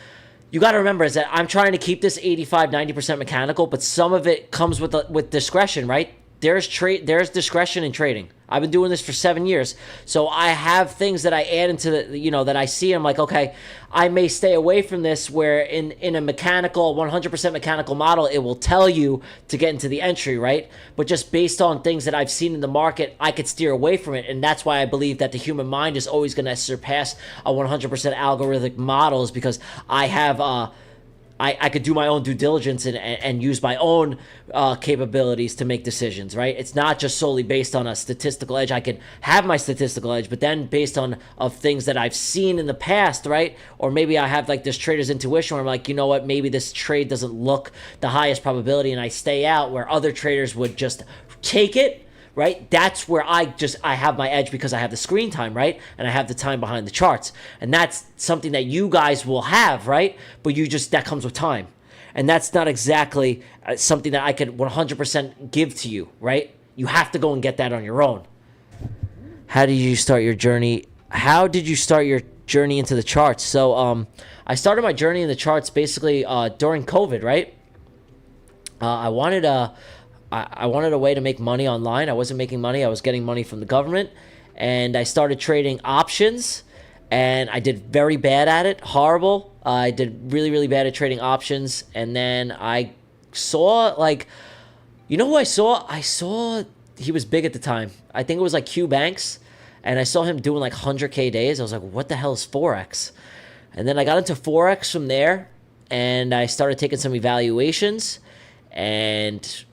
you got to remember is that I'm trying to keep this 85-90% mechanical, but some of it comes with discretion, right? There's discretion in trading. I've been doing this for 7 years. So I have things that I add into that I see. I'm like, okay, I may stay away from this, where in a mechanical, 100% mechanical model, it will tell you to get into the entry, right? But just based on things that I've seen in the market, I could steer away from it. And that's why I believe that the human mind is always going to surpass a 100% algorithmic models, because I have, I could do my own due diligence and use my own capabilities to make decisions, right? It's not just solely based on a statistical edge. I could have my statistical edge, but then based on of things that I've seen in the past, right? Or maybe I have like this trader's intuition where I'm like, you know what, maybe this trade doesn't look the highest probability, and I stay out, where other traders would just take it, right? That's where I have my edge, because I have the screen time, right? And I have the time behind the charts. And that's something that you guys will have, right? But that comes with time. And that's not exactly something that I could 100% give to you, right? You have to go and get that on your own. How did you start your journey? How did you start your journey into the charts? So I started my journey in the charts basically during COVID, right? I wanted a way to make money online. I wasn't making money. I was getting money from the government. And I started trading options, and I did very bad at it. Horrible. I did really, really bad at trading options. And then I saw, who I saw? I saw he was big at the time. I think it was like Q Banks. And I saw him doing like 100K days. I was like, what the hell is Forex? And then I got into Forex from there. And I started taking some evaluations. And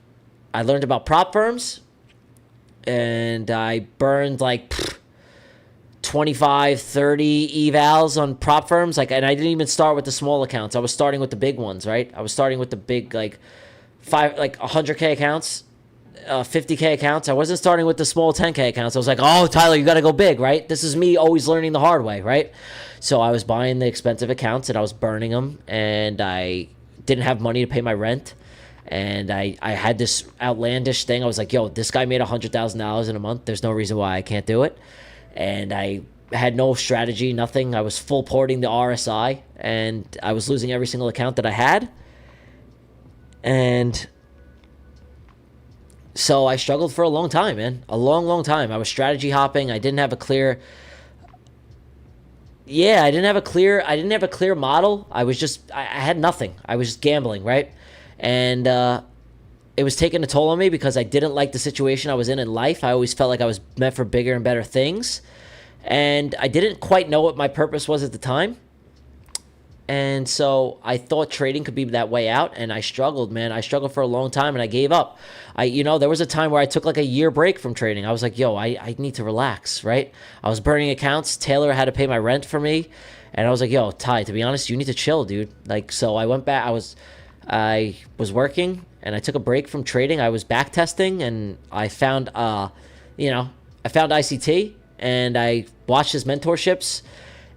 I learned about prop firms, and I burned like 25, 30 evals on prop firms. And I didn't even start with the small accounts. I was starting with the big ones, right? I was starting with the big, 100K accounts, 50K accounts. I wasn't starting with the small 10K accounts. I was like, oh, Tyler, you got to go big, right? This is me always learning the hard way, right? So I was buying the expensive accounts, and I was burning them, and I didn't have money to pay my rent. And I had this outlandish thing. I was like, yo, this guy made $100,000 in a month. There's no reason why I can't do it. And I had no strategy, nothing. I was full porting the RSI, and I was losing every single account that I had. And so I struggled for a long time, man. A long time. I was strategy hopping. I didn't have a clear I didn't have a clear model. I had nothing. I was just gambling, right? And it was taking a toll on me because I didn't like the situation I was in life. I always felt like I was meant for bigger and better things. And I didn't quite know what my purpose was at the time. And so I thought trading could be that way out, and I struggled, man. I struggled for a long time, and I gave up. There was a time where I took like a year break from trading. I was like, I need to relax, right? I was burning accounts. Taylor had to pay my rent for me, and I was like, Ty, to be honest, you need to chill, dude. Like, so I went back. I was working, and I took a break from trading. I was back testing, and I found, I found ICT, and I watched his mentorships.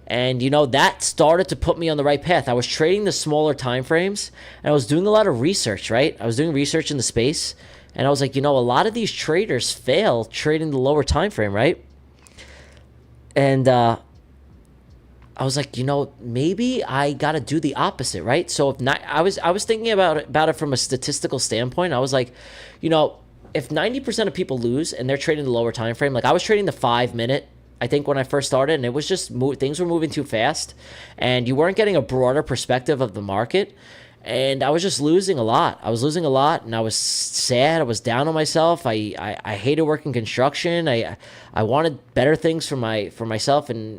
And, that started to put me on the right path. I was trading the smaller time frames, and I was doing a lot of research, right? I was doing research in the space, and I was like, a lot of these traders fail trading the lower time frame, right? And I was like, maybe I got to do the opposite, right? So if not, I was thinking about it from a statistical standpoint. I was like, if 90% of people lose and they're trading the lower time frame, like I was trading the 5-minute, I think, when I first started, and it was just things were moving too fast, and you weren't getting a broader perspective of the market, and I was just losing a lot. I was losing a lot, and I was sad. I was down on myself. I hated working construction. I wanted better things for myself, and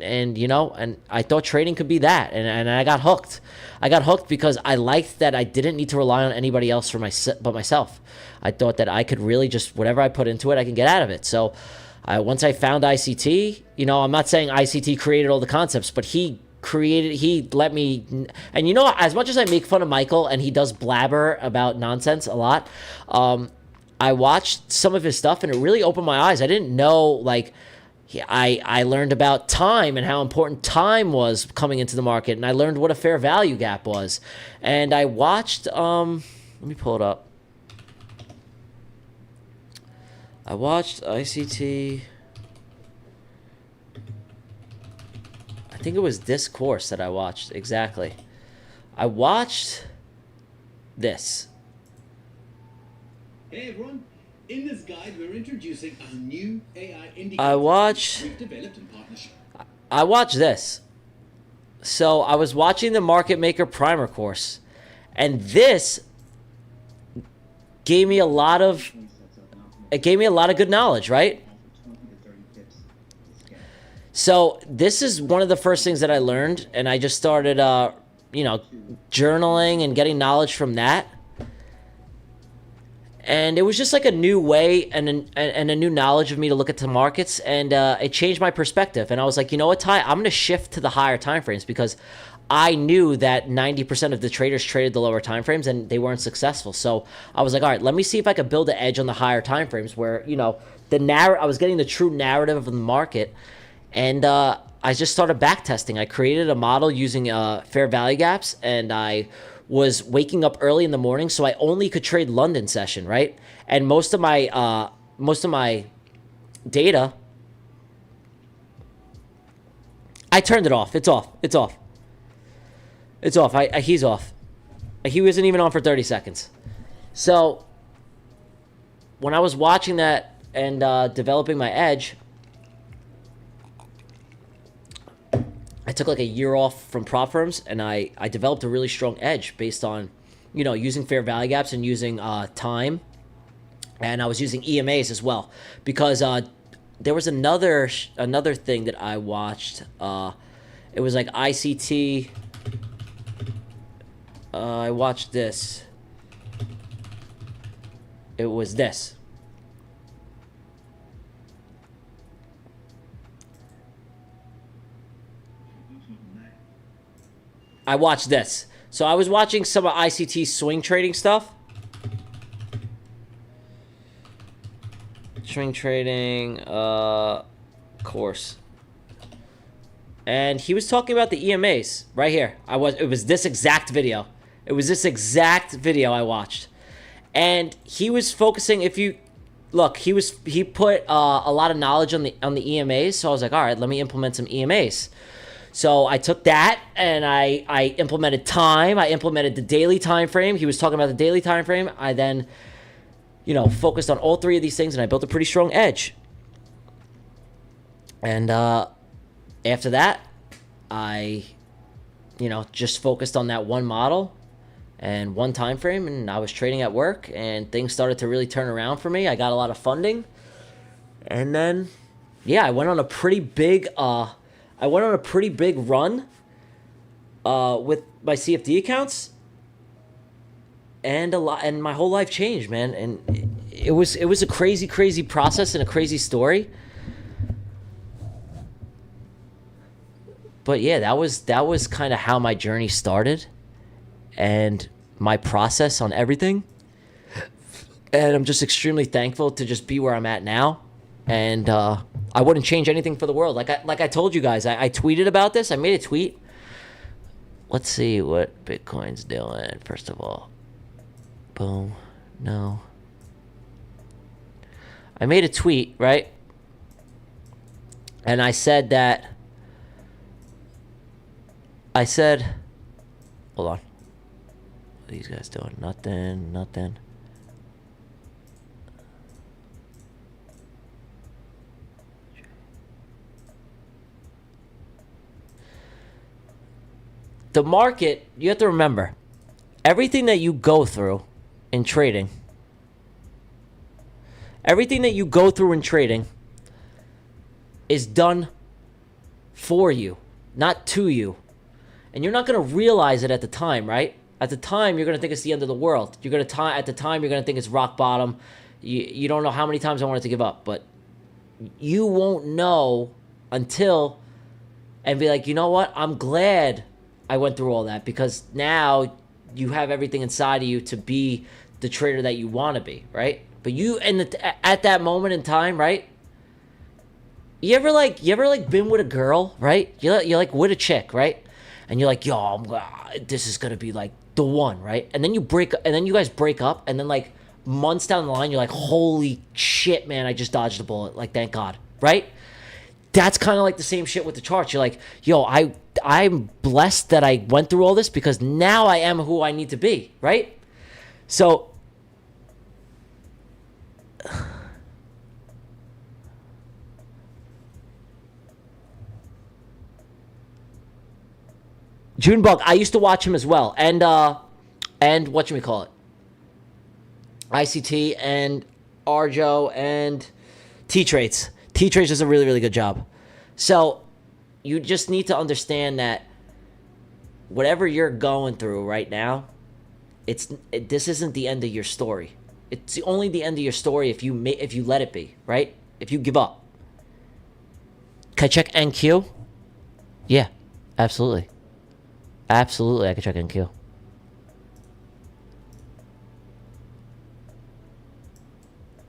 I thought trading could be that, and I got hooked. I got hooked because I liked that I didn't need to rely on anybody else but myself. I thought that I could really just, whatever I put into it, I can get out of it. So once I found ICT, I'm not saying ICT created all the concepts, but he let me, and as much as I make fun of Michael and he does blabber about nonsense a lot, I watched some of his stuff and it really opened my eyes. I didn't know, I learned about time and how important time was coming into the market, and I learned what a fair value gap was. And I watched, let me pull it up. I watched ICT. I think it was this course that I watched, exactly. I watched this. Hey everyone, in this guide we're introducing a new AI indicator we've developed in partnership. I watched this. So I was watching the Market Maker Primer course, and this gave me a lot of good knowledge, right? So this is one of the first things that I learned, and I just started, journaling and getting knowledge from that. And it was just like a new way and a new knowledge of me to look at the markets, and it changed my perspective. And I was like, you know what, Ty? I'm going to shift to the higher time frames because I knew that 90% of the traders traded the lower time frames and they weren't successful. So I was like, all right, let me see if I could build an edge on the higher time frames where, I was getting the true narrative of the market. And I just started back testing. I created a model using fair value gaps, and I was waking up early in the morning, so I only could trade London session, right? And most of my data, I turned it off. It's off. He's off. He wasn't even on for 30 seconds. So when I was watching that and developing my edge, I took like a year off from prop firms, and I developed a really strong edge based on, using fair value gaps and using time. And I was using EMAs as well, because there was another thing that I watched. It was like ICT. I watched this. It was this. I watched this. So I was watching some of ICT's swing trading stuff. Swing trading course. And he was talking about the EMAs right here. It was this exact video. It was this exact video I watched. And he was focusing, if you look, he put a lot of knowledge on the EMAs. So I was like, all right, let me implement some EMAs. So I took that and I implemented time. I implemented the daily time frame. He was talking about the daily time frame. I then, focused on all three of these things, and I built a pretty strong edge. And after that, I, just focused on that one model and one time frame, and I was trading at work, and things started to really turn around for me. I got a lot of funding, and then, I went on a pretty big run with my CFD accounts, and my whole life changed, man. And it was a crazy process and a crazy story. But yeah, that was kind of how my journey started and my process on everything. And I'm just extremely thankful to just be where I'm at now. And I wouldn't change anything for the world. Like I told you guys, I tweeted about this. I made a tweet. Let's see what Bitcoin's doing, first of all. Boom. No. I made a tweet, right? And I said, hold on. What are these guys doing? Nothing. The market, you have to remember, everything that you go through in trading, is done for you, not to you. And you're not going to realize it at the time, right? At the time, you're going to think it's the end of the world. At the time, you're going to think it's rock bottom. You don't know how many times I wanted to give up, but you won't know until, and be like, you know what? I'm glad I went through all that, because now you have everything inside of you to be the trader that you want to be, right? But at that moment in time, right? You ever been with a girl, right? You're like with a chick, right? And you're like, yo, this is gonna be like the one, right? And then you guys break up, and then like months down the line, you're like, holy shit, man, I just dodged a bullet. Like, thank God, right? That's kind of like the same shit with the charts. You're like, yo, I'm blessed that I went through all this, because now I am who I need to be, right? So Junebug, I used to watch him as well, and whatchamacallit, ICT and Arjo and T-Trace. T-Trace does a really, really good job. So you just need to understand that whatever you're going through right now, this isn't the end of your story. It's only the end of your story if you let it be, right? If you give up. Can I check NQ? Yeah, absolutely. Absolutely, I can check NQ.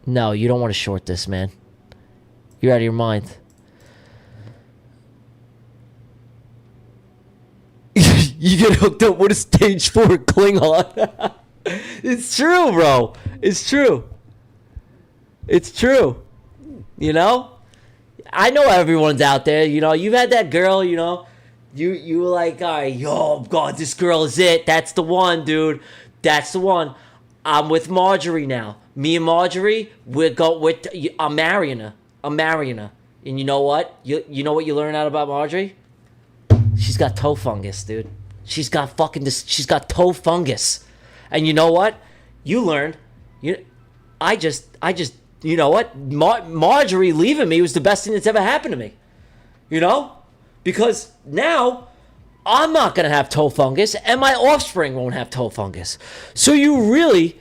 No, you don't want to short this, man. You're out of your mind. You get hooked up with a stage 4 Klingon. It's true, bro. It's true. It's true. I know everyone's out there. You've had that girl, You were like, all right, yo, God, this girl is it. That's the one, dude. That's the one. I'm with Marjorie now. Me and Marjorie, I'm marrying her. And you know what? You know what you learn out about Marjorie? She's got toe fungus, dude. She's got toe fungus. And you know what? You learned. I just, you know what? Marjorie leaving me was the best thing that's ever happened to me. Because now I'm not going to have toe fungus, and my offspring won't have toe fungus. So you really,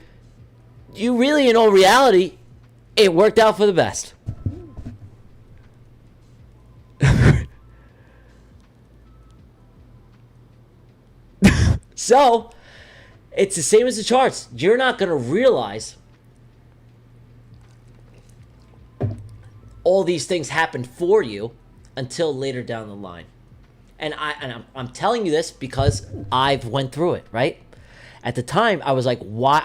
in all reality, it worked out for the best. So it's the same as the charts. You're not going to realize all these things happened for you until later down the line. And I'm telling you this because I've went through it, right? At the time, I was like, why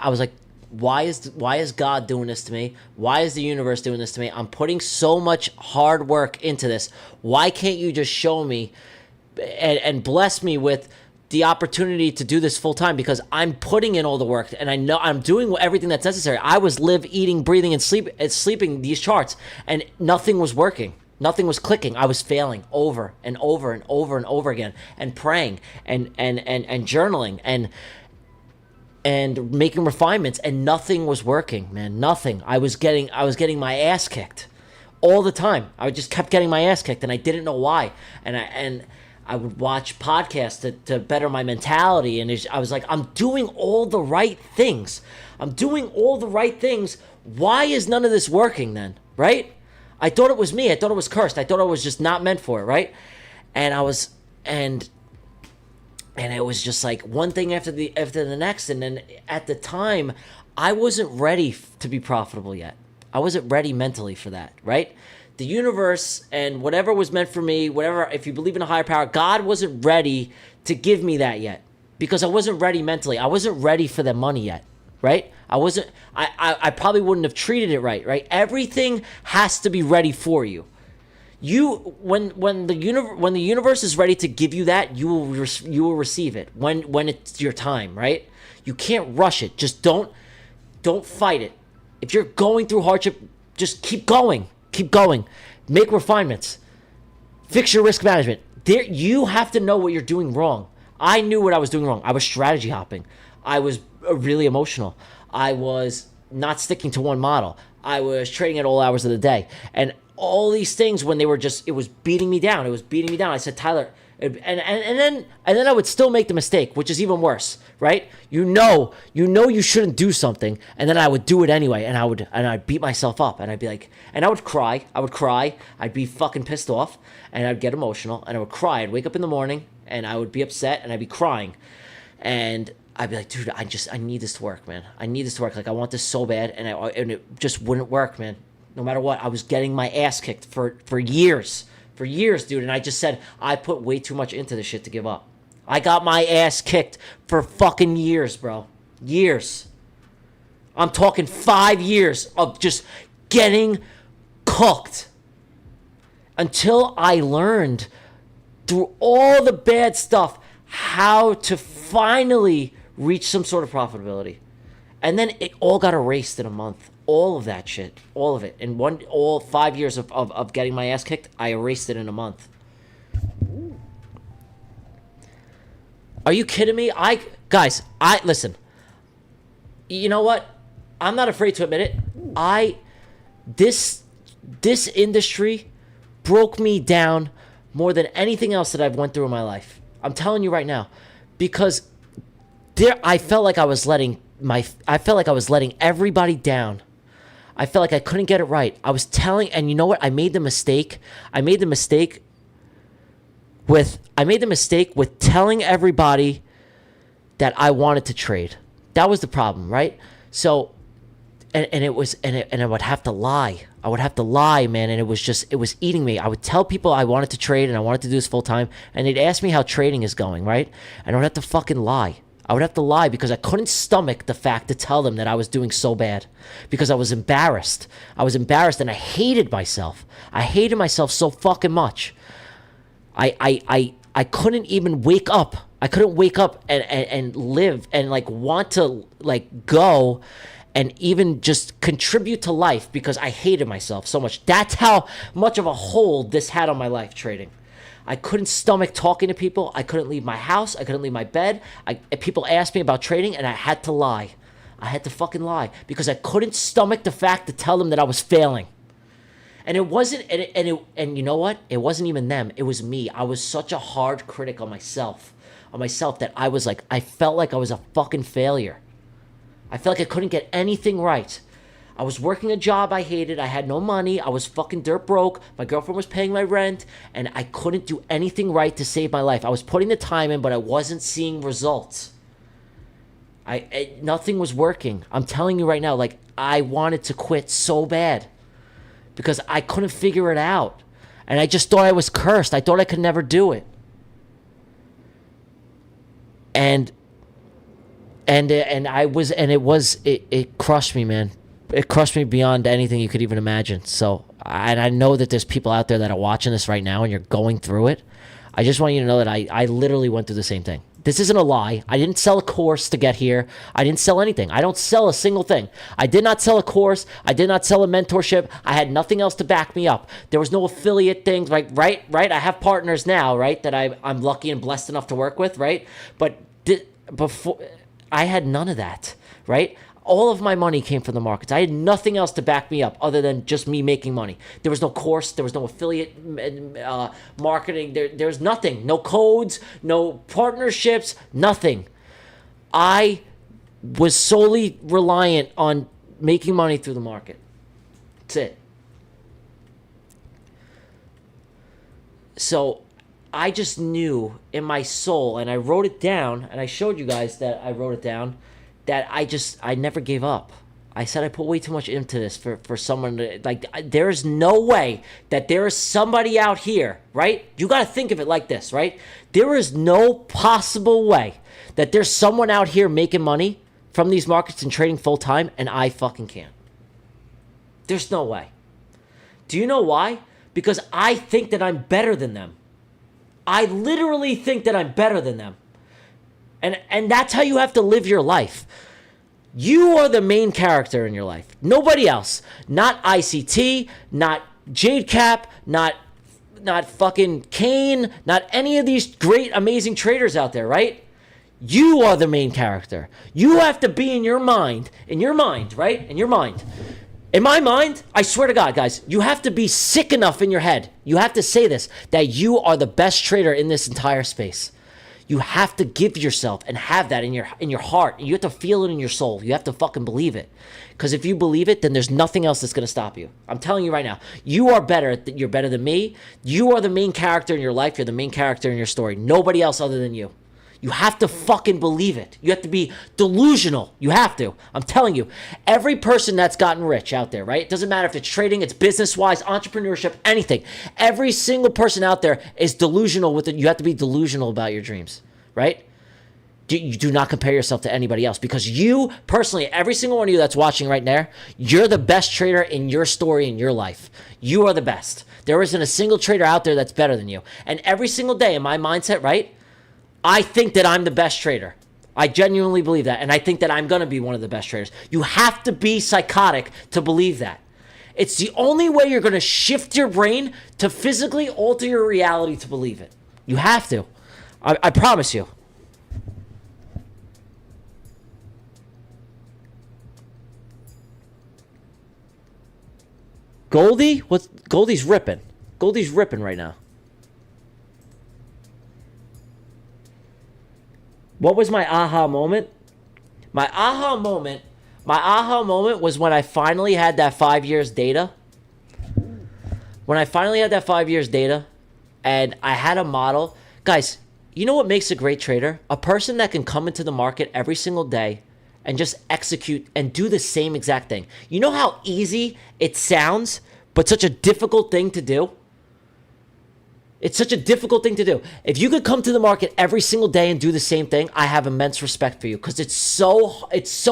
is God doing this to me? Why is the universe doing this to me? I'm putting so much hard work into this. Why can't you just show me and blessed me with the opportunity to do this full time because I'm putting in all the work and I know I'm doing everything that's necessary. I was eating, breathing, and sleeping these charts, and nothing was working. Nothing was clicking. I was failing over and over and over and over again, and praying and journaling and making refinements, and nothing was working, man. Nothing. I was getting my ass kicked all the time. I just kept getting my ass kicked, and I didn't know why. And I would watch podcasts to better my mentality, and I was like, I'm doing all the right things. I'm doing all the right things. Why is none of this working then, right? I thought it was me. I thought it was cursed. I thought I was just not meant for it, right? And it was just like one thing after the next. And then at the time, I wasn't ready to be profitable yet. I wasn't ready mentally for that, right? The universe and whatever was meant for me, whatever, if you believe in a higher power, God wasn't ready to give me that yet because I wasn't ready mentally. I wasn't ready for the money yet, right? I probably wouldn't have treated it right? Everything has to be ready for you. When the universe is ready to give you that, you will receive it when it's your time, right? You can't rush it. Just don't fight it. If you're going through hardship, just keep going. Keep going. Make refinements. Fix your risk management. You have to know what you're doing wrong. I knew what I was doing wrong. I was strategy hopping. I was really emotional. I was not sticking to one model. I was trading at all hours of the day. And all these things, when they were it was beating me down. It was beating me down. I said, Tyler, and then I would still make the mistake, which is even worse, right? You know you shouldn't do something, and then I would do it anyway, and I'd beat myself up, and I'd be like, and I would cry, I'd be fucking pissed off, and I'd get emotional, and I would cry. I'd wake up in the morning, and I would be upset, and I'd be crying, and I'd be like, dude, I need this to work, man. I need this to work. Like, I want this so bad, and it just wouldn't work, man. No matter what, I was getting my ass kicked for years. For years, dude, and I just said, I put way too much into this shit to give up. I got my ass kicked for fucking years, bro. Years. I'm talking 5 years of just getting cooked. Until I learned, through all the bad stuff, how to finally reach some sort of profitability. And then it all got erased in a month. All of that shit, all of it. In all 5 years of getting my ass kicked, I erased it in a month. Are you kidding me? Guys, listen. You know what? I'm not afraid to admit it. This industry broke me down more than anything else that I've went through in my life. I'm telling you right now, because I felt like I was letting everybody down. I felt like I couldn't get it right. I was telling, and you know what? I made the mistake with telling everybody that I wanted to trade. That was the problem, right? So, and I would have to lie. I would have to lie, man, and it was eating me. I would tell people I wanted to trade and I wanted to do this full time, and they'd ask me how trading is going, right? And I would have to fucking lie. I would have to lie because I couldn't stomach the fact to tell them that I was doing so bad because I was embarrassed. I was embarrassed and I hated myself. I hated myself so fucking much. I couldn't even wake up. I couldn't wake up and live and like want to like go and even just contribute to life because I hated myself so much. That's how much of a hold this had on my life, trading. I couldn't stomach talking to people. I couldn't leave my house. I couldn't leave my bed. People asked me about trading, and I had to lie. I had to fucking lie because I couldn't stomach the fact to tell them that I was failing. And it wasn't, and you know what? It wasn't even them. It was me. I was such a hard critic on myself that I was like, I felt like I was a fucking failure. I felt like I couldn't get anything right. I was working a job I hated. I had no money. I was fucking dirt broke. My girlfriend was paying my rent, and I couldn't do anything right to save my life. I was putting the time in, but I wasn't seeing results. Nothing was working. I'm telling you right now, like, I wanted to quit so bad because I couldn't figure it out. And I just thought I was cursed. I thought I could never do it. And it crushed me, man. It crushed me beyond anything you could even imagine. So, and I know that there's people out there that are watching this right now and you're going through it. I just want you to know that I literally went through the same thing. This isn't a lie. I didn't sell a course to get here. I didn't sell anything. I don't sell a single thing. I did not sell a course. I did not sell a mentorship. I had nothing else to back me up. There was no affiliate things, right? I have partners now, right, that I'm lucky and blessed enough to work with, right? But before, I had none of that, right? All of my money came from the markets. I had nothing else to back me up other than just me making money. There was no course. There was no affiliate marketing. There was nothing. No codes, no partnerships, nothing. I was solely reliant on making money through the market. That's it. So I just knew in my soul, and I wrote it down, and I showed you guys that I wrote it down, that I never gave up. I said I put way too much into this for someone to, like, there's no way that there is somebody out here, right? You got to think of it like this, right? There is no possible way that there's someone out here making money from these markets and trading full time, and I fucking can't. There's no way. Do you know why? Because I think that I'm better than them. I literally think that I'm better than them. And that's how you have to live your life. You are the main character in your life. Nobody else. Not ICT, not JadeCap, not fucking Kane, not any of these great, amazing traders out there, right? You are the main character. You have to be in your mind, right? In your mind. In my mind, I swear to God, guys, you have to be sick enough in your head. You have to say this, that you are the best trader in this entire space. You have to give yourself and have that in your heart. You have to feel it in your soul. You have to fucking believe it. Because if you believe it, then there's nothing else that's going to stop you. I'm telling you right now, you are better. You're better than me. You are the main character in your life. You're the main character in your story. Nobody else other than you. You have to fucking believe it. You have to be delusional. You have to. I'm telling you, every person that's gotten rich out there, right? It doesn't matter if it's trading, it's business-wise, entrepreneurship, anything. Every single person out there is delusional with it. You have to be delusional about your dreams, right? You do not compare yourself to anybody else, because you, personally, every single one of you that's watching right now, you're the best trader in your story, in your life. You are the best. There isn't a single trader out there that's better than you. And every single day in my mindset, right? I think that I'm the best trader. I genuinely believe that. And I think that I'm going to be one of the best traders. You have to be psychotic to believe that. It's the only way you're going to shift your brain to physically alter your reality to believe it. You have to. I promise you. Goldie? Goldie's ripping. Goldie's ripping right now. What was my aha moment? My aha moment was when I finally had that 5 years data. When I finally had that 5 years data and I had a model. Guys, you know what makes a great trader? A person that can come into the market every single day and just execute and do the same exact thing. You know how easy it sounds, but such a difficult thing to do? It's such a difficult thing to do. If you could come to the market every single day and do the same thing, I have immense respect for you, because it's so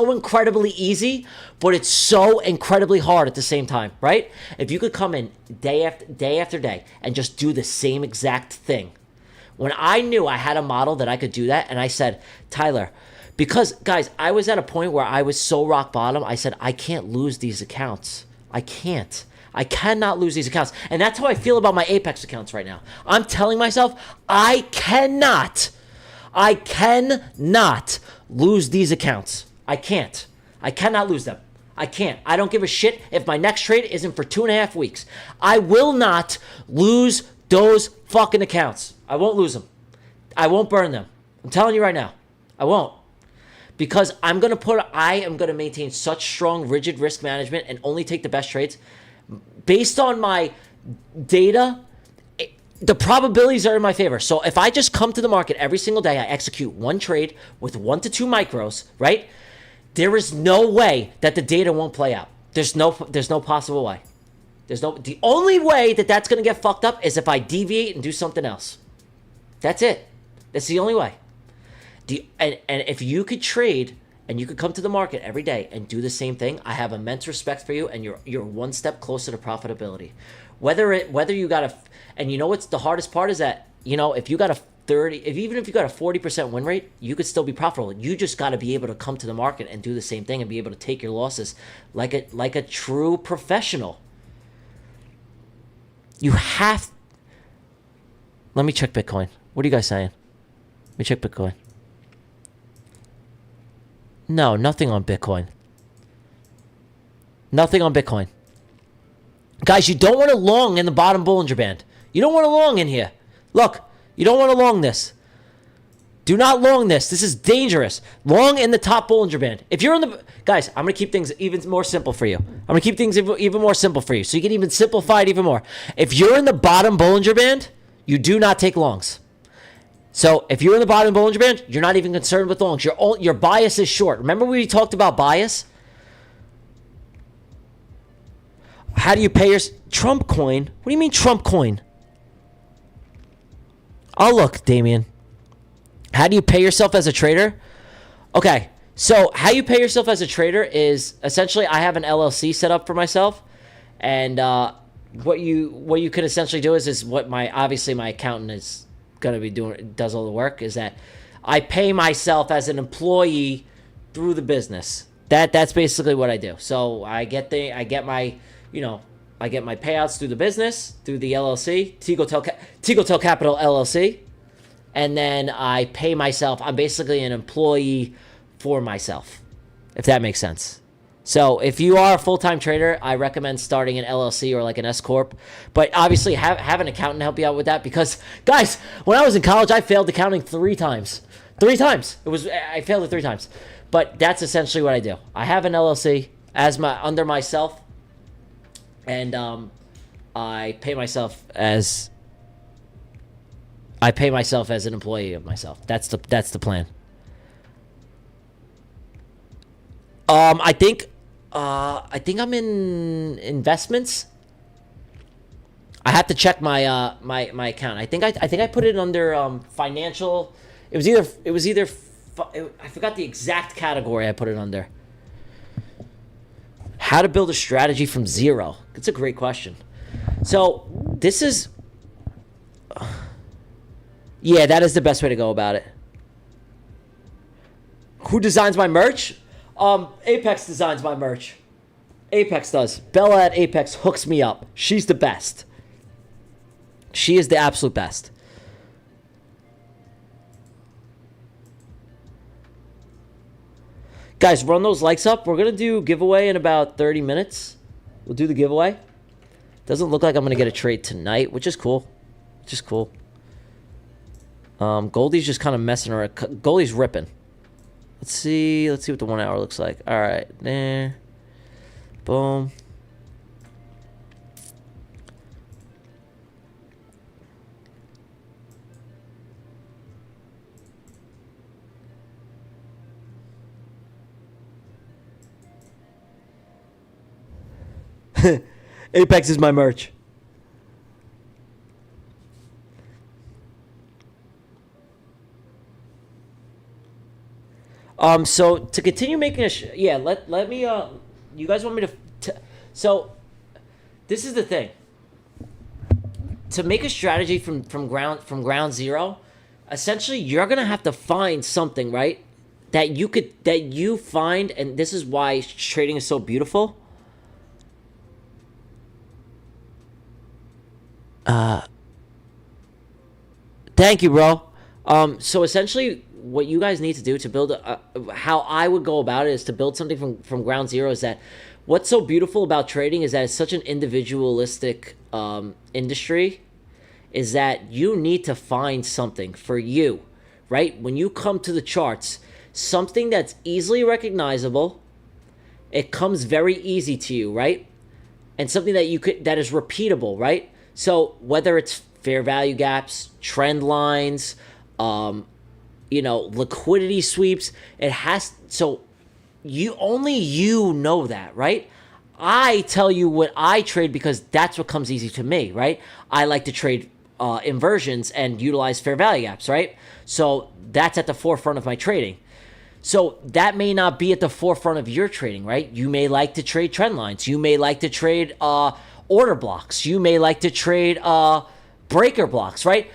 incredibly easy, but it's so incredibly hard at the same time, right? If you could come in day after day and just do the same exact thing. When I knew I had a model that I could do that, and I said, Tyler, because, guys, I was at a point where I was so rock bottom, I said, I can't lose these accounts. I cannot lose these accounts. And that's how I feel about my Apex accounts right now. I'm telling myself, I cannot lose these accounts. I can't. I cannot lose them. I can't. I don't give a shit if my next trade isn't for 2.5 weeks. I will not lose those fucking accounts. I won't lose them. I won't burn them. I'm telling you right now. I won't. Because I am going to maintain such strong, rigid risk management and only take the best trades. Based on my data, the probabilities are in my favor. So if I just come to the market every single day, I execute one trade with 1 to 2 micros, right? There is no way that the data won't play out. There's no possible way. The only way that that's going to get fucked up is if I deviate and do something else. That's it. That's the only way. And if you could trade and you could come to the market every day and do the same thing, I have immense respect for you, and you're one step closer to profitability. Whether you got to, and you know what's the hardest part is that if you got a 30, even if you got a 40% win rate, you could still be profitable. You just got to be able to come to the market and do the same thing and be able to take your losses like a true professional. You have. Let me check Bitcoin. What are you guys saying? Let me check Bitcoin. No, nothing on Bitcoin. Nothing on Bitcoin. Guys, you don't want to long in the bottom Bollinger Band. You don't want to long in here. Look. You don't want to long this. Do not long this. This is dangerous. Long in the top Bollinger Band. If you're in the... Guys, I'm going to keep things even more simple for you. I'm going to keep things even more simple for you so you can even simplify it even more. If you're in the bottom Bollinger Band, you do not take longs. So if you're in the bottom Bollinger Band, you're not even concerned with longs. Your bias is short. Remember we talked about bias? How do you pay your... Trump coin? What do you mean Trump coin? Oh, look, Damien. How do you pay yourself as a trader? Okay, so how you pay yourself as a trader is essentially I have an LLC set up for myself, and what you could essentially do is what my accountant is gonna be doing, does all the work, is that I pay myself as an employee through the business. That's basically what I do. So I get my payouts through the business, through the LLC, Teagle Capital LLC, and then I pay myself. I'm basically an employee for myself, if that makes sense. So if you are a full-time trader, I recommend starting an LLC or like an S Corp. But obviously have an accountant help you out with that because, guys, when I was in college, I failed accounting 3 times. 3 times. I failed it 3 times. But that's essentially what I do. I have an LLC under myself. And I pay myself as an employee of myself. That's the plan. I think I'm in investments. I have to check my my account. I think I put it under financial. It was either I forgot the exact category I put it under. How to build a strategy from zero. It's a great question. So this is... Yeah, that is the best way to go about it. Who designs my merch? Apex designs my merch. Apex does. Bella at Apex hooks me up. She's the best. She is the absolute best. Guys, run those likes up. We're going to do giveaway in about 30 minutes. We'll do the giveaway. Doesn't look like I'm going to get a trade tonight, which is cool. Goldie's just kind of messing around. Goldie's ripping. Let's see what the 1 hour looks like. All right. There. Boom. Apex is my merch. So to continue making let me you guys want me to so this is the thing. To make a strategy from ground zero, essentially you're going to have to find something, right? That you find, and this is why trading is so beautiful. Thank you, bro. So essentially what you guys need to do to build how I would go about it is to build something from ground zero. Is that what's so beautiful about trading is that it's such an individualistic industry, is that you need to find something for you, right? When you come to the charts, something that's easily recognizable, it comes very easy to you, right? And something that is repeatable, right? So whether it's fair value gaps, trend lines, liquidity sweeps, you know that, right? I tell you what I trade because that's what comes easy to me, right? I like to trade inversions and utilize fair value gaps, right? So that's at the forefront of my trading. So that may not be at the forefront of your trading, right? You may like to trade trend lines. You may like to trade order blocks. You may like to trade breaker blocks, right?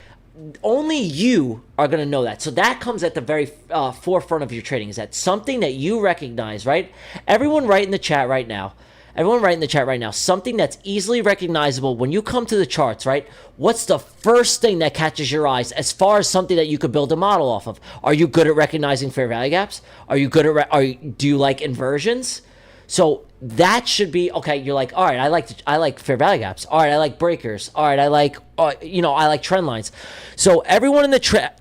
only you are going to know that. So that comes at the very forefront of your trading. Is that something that you recognize, right? Everyone write in the chat right now. Something that's easily recognizable when you come to the charts, right? What's the first thing that catches your eyes as far as something that you could build a model off of? Are you good at recognizing fair value gaps? Are you good at, do you like inversions? So that should be, okay, you're like, all right, I like fair value gaps. All right, I like breakers. All right, I like, I like trend lines. So everyone in the chat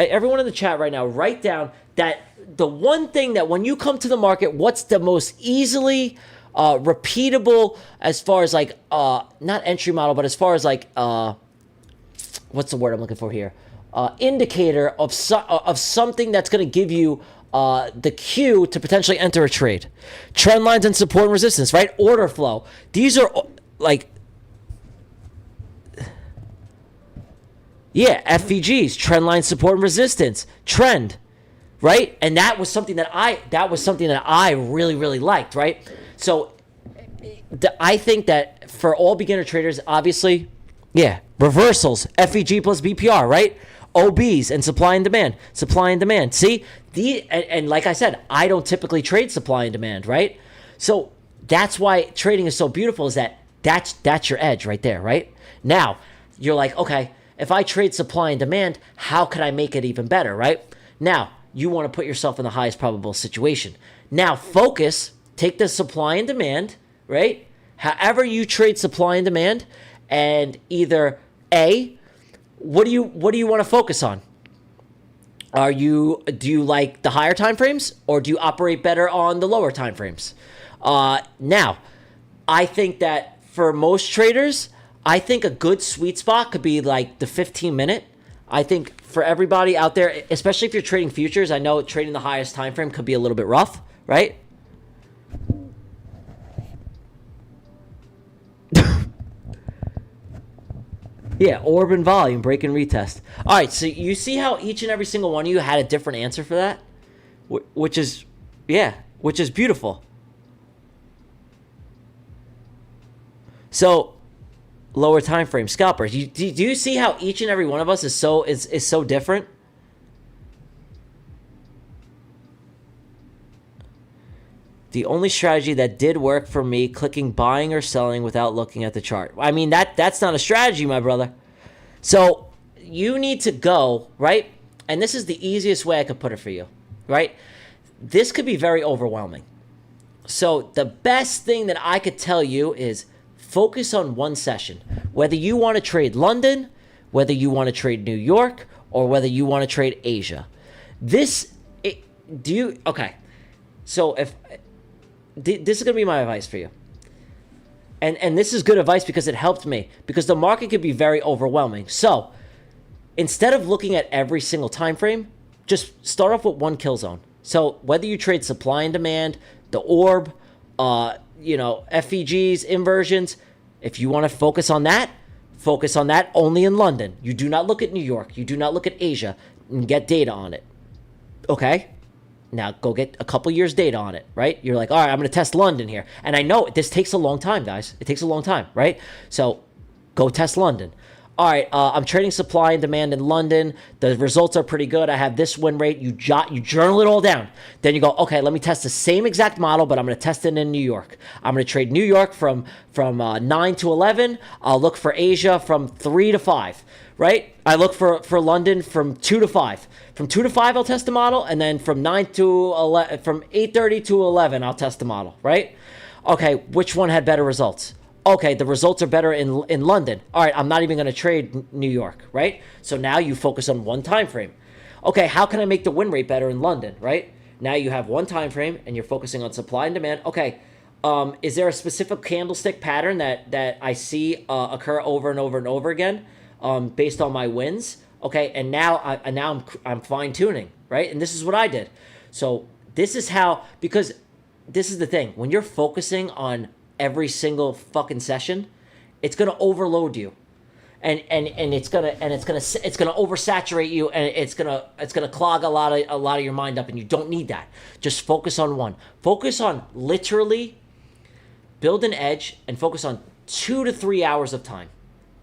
right now, write down that the one thing that when you come to the market, what's the most easily repeatable as far as like, not entry model, but as far as like, what's the word I'm looking for here? Indicator of something that's going to give you the cue to potentially enter a trade. Trend lines and support and resistance, right? Order flow. These are like, yeah, FVGs, trend line, support and resistance, trend, right? And that was something that I really, really liked, right? So I think that for all beginner traders, obviously, yeah, reversals, FEG plus BPR, right? OBs and supply and demand. See, and like I said, I don't typically trade supply and demand, right? So that's why trading is so beautiful. Is that's your edge right there, right? Now you're like, okay, if I trade supply and demand, how can I make it even better, right? Now you want to put yourself in the highest probable situation. Now focus, take the supply and demand, right? However you trade supply and demand, and either A, what do you want to focus on? Do you like the higher time frames, or do you operate better on the lower time frames? Now, I think that for most traders, I think a good sweet spot could be like the 15-minute. I think for everybody out there, especially if you're trading futures, I know trading the highest time frame could be a little bit rough, right? Yeah, orb and volume, break and retest. All right, so you see how each and every single one of you had a different answer for that? Which is beautiful. So, lower time frame, scalpers. Do you see how each and every one of us is so different? The only strategy that did work for me, clicking buying or selling without looking at the chart. I mean, that's not a strategy, my brother. So you need to go, right? And this is the easiest way I could put it for you, right? This could be very overwhelming. So the best thing that I could tell you is focus on one session. Whether you want to trade London, whether you want to trade New York, or whether you want to trade Asia. Okay. So this is going to be my advice for you. And this is good advice because it helped me. Because the market could be very overwhelming. So, instead of looking at every single time frame, just start off with one kill zone. So, whether you trade supply and demand, the orb, FEGs, inversions, if you want to focus on that only in London. You do not look at New York. You do not look at Asia and get data on it. Okay? Now, go get a couple years data on it, right? You're like, all right, I'm going to test London here. And I know this takes a long time, guys. It takes a long time, right? So go test London. All right, I'm trading supply and demand in London. The results are pretty good. I have this win rate. You journal it all down. Then you go, okay, let me test the same exact model, but I'm going to test it in New York. I'm going to trade New York from 9 to 11. I'll look for Asia from 3 to 5, right? I look for London from 2 to 5. From 2 to 5, I'll test the model, and then from 9 to 11, from 8:30 to 11, I'll test the model, right? Okay, which one had better results? Okay, the results are better in London. All right, I'm not even going to trade New York, right? So now you focus on one time frame. Okay, how can I make the win rate better in London, right? Now you have one time frame, and you're focusing on supply and demand. Okay, is there a specific candlestick pattern that I see occur over and over and over again based on my wins? Okay, and now I'm fine tuning, right? And this is what I did. So this is how, because this is the thing, when you're focusing on every single fucking session, it's gonna overload you, and it's gonna oversaturate you, and it's gonna clog a lot of your mind up, and you don't need that. Just focus on one. Focus on literally build an edge and focus on 2 to 3 hours of time.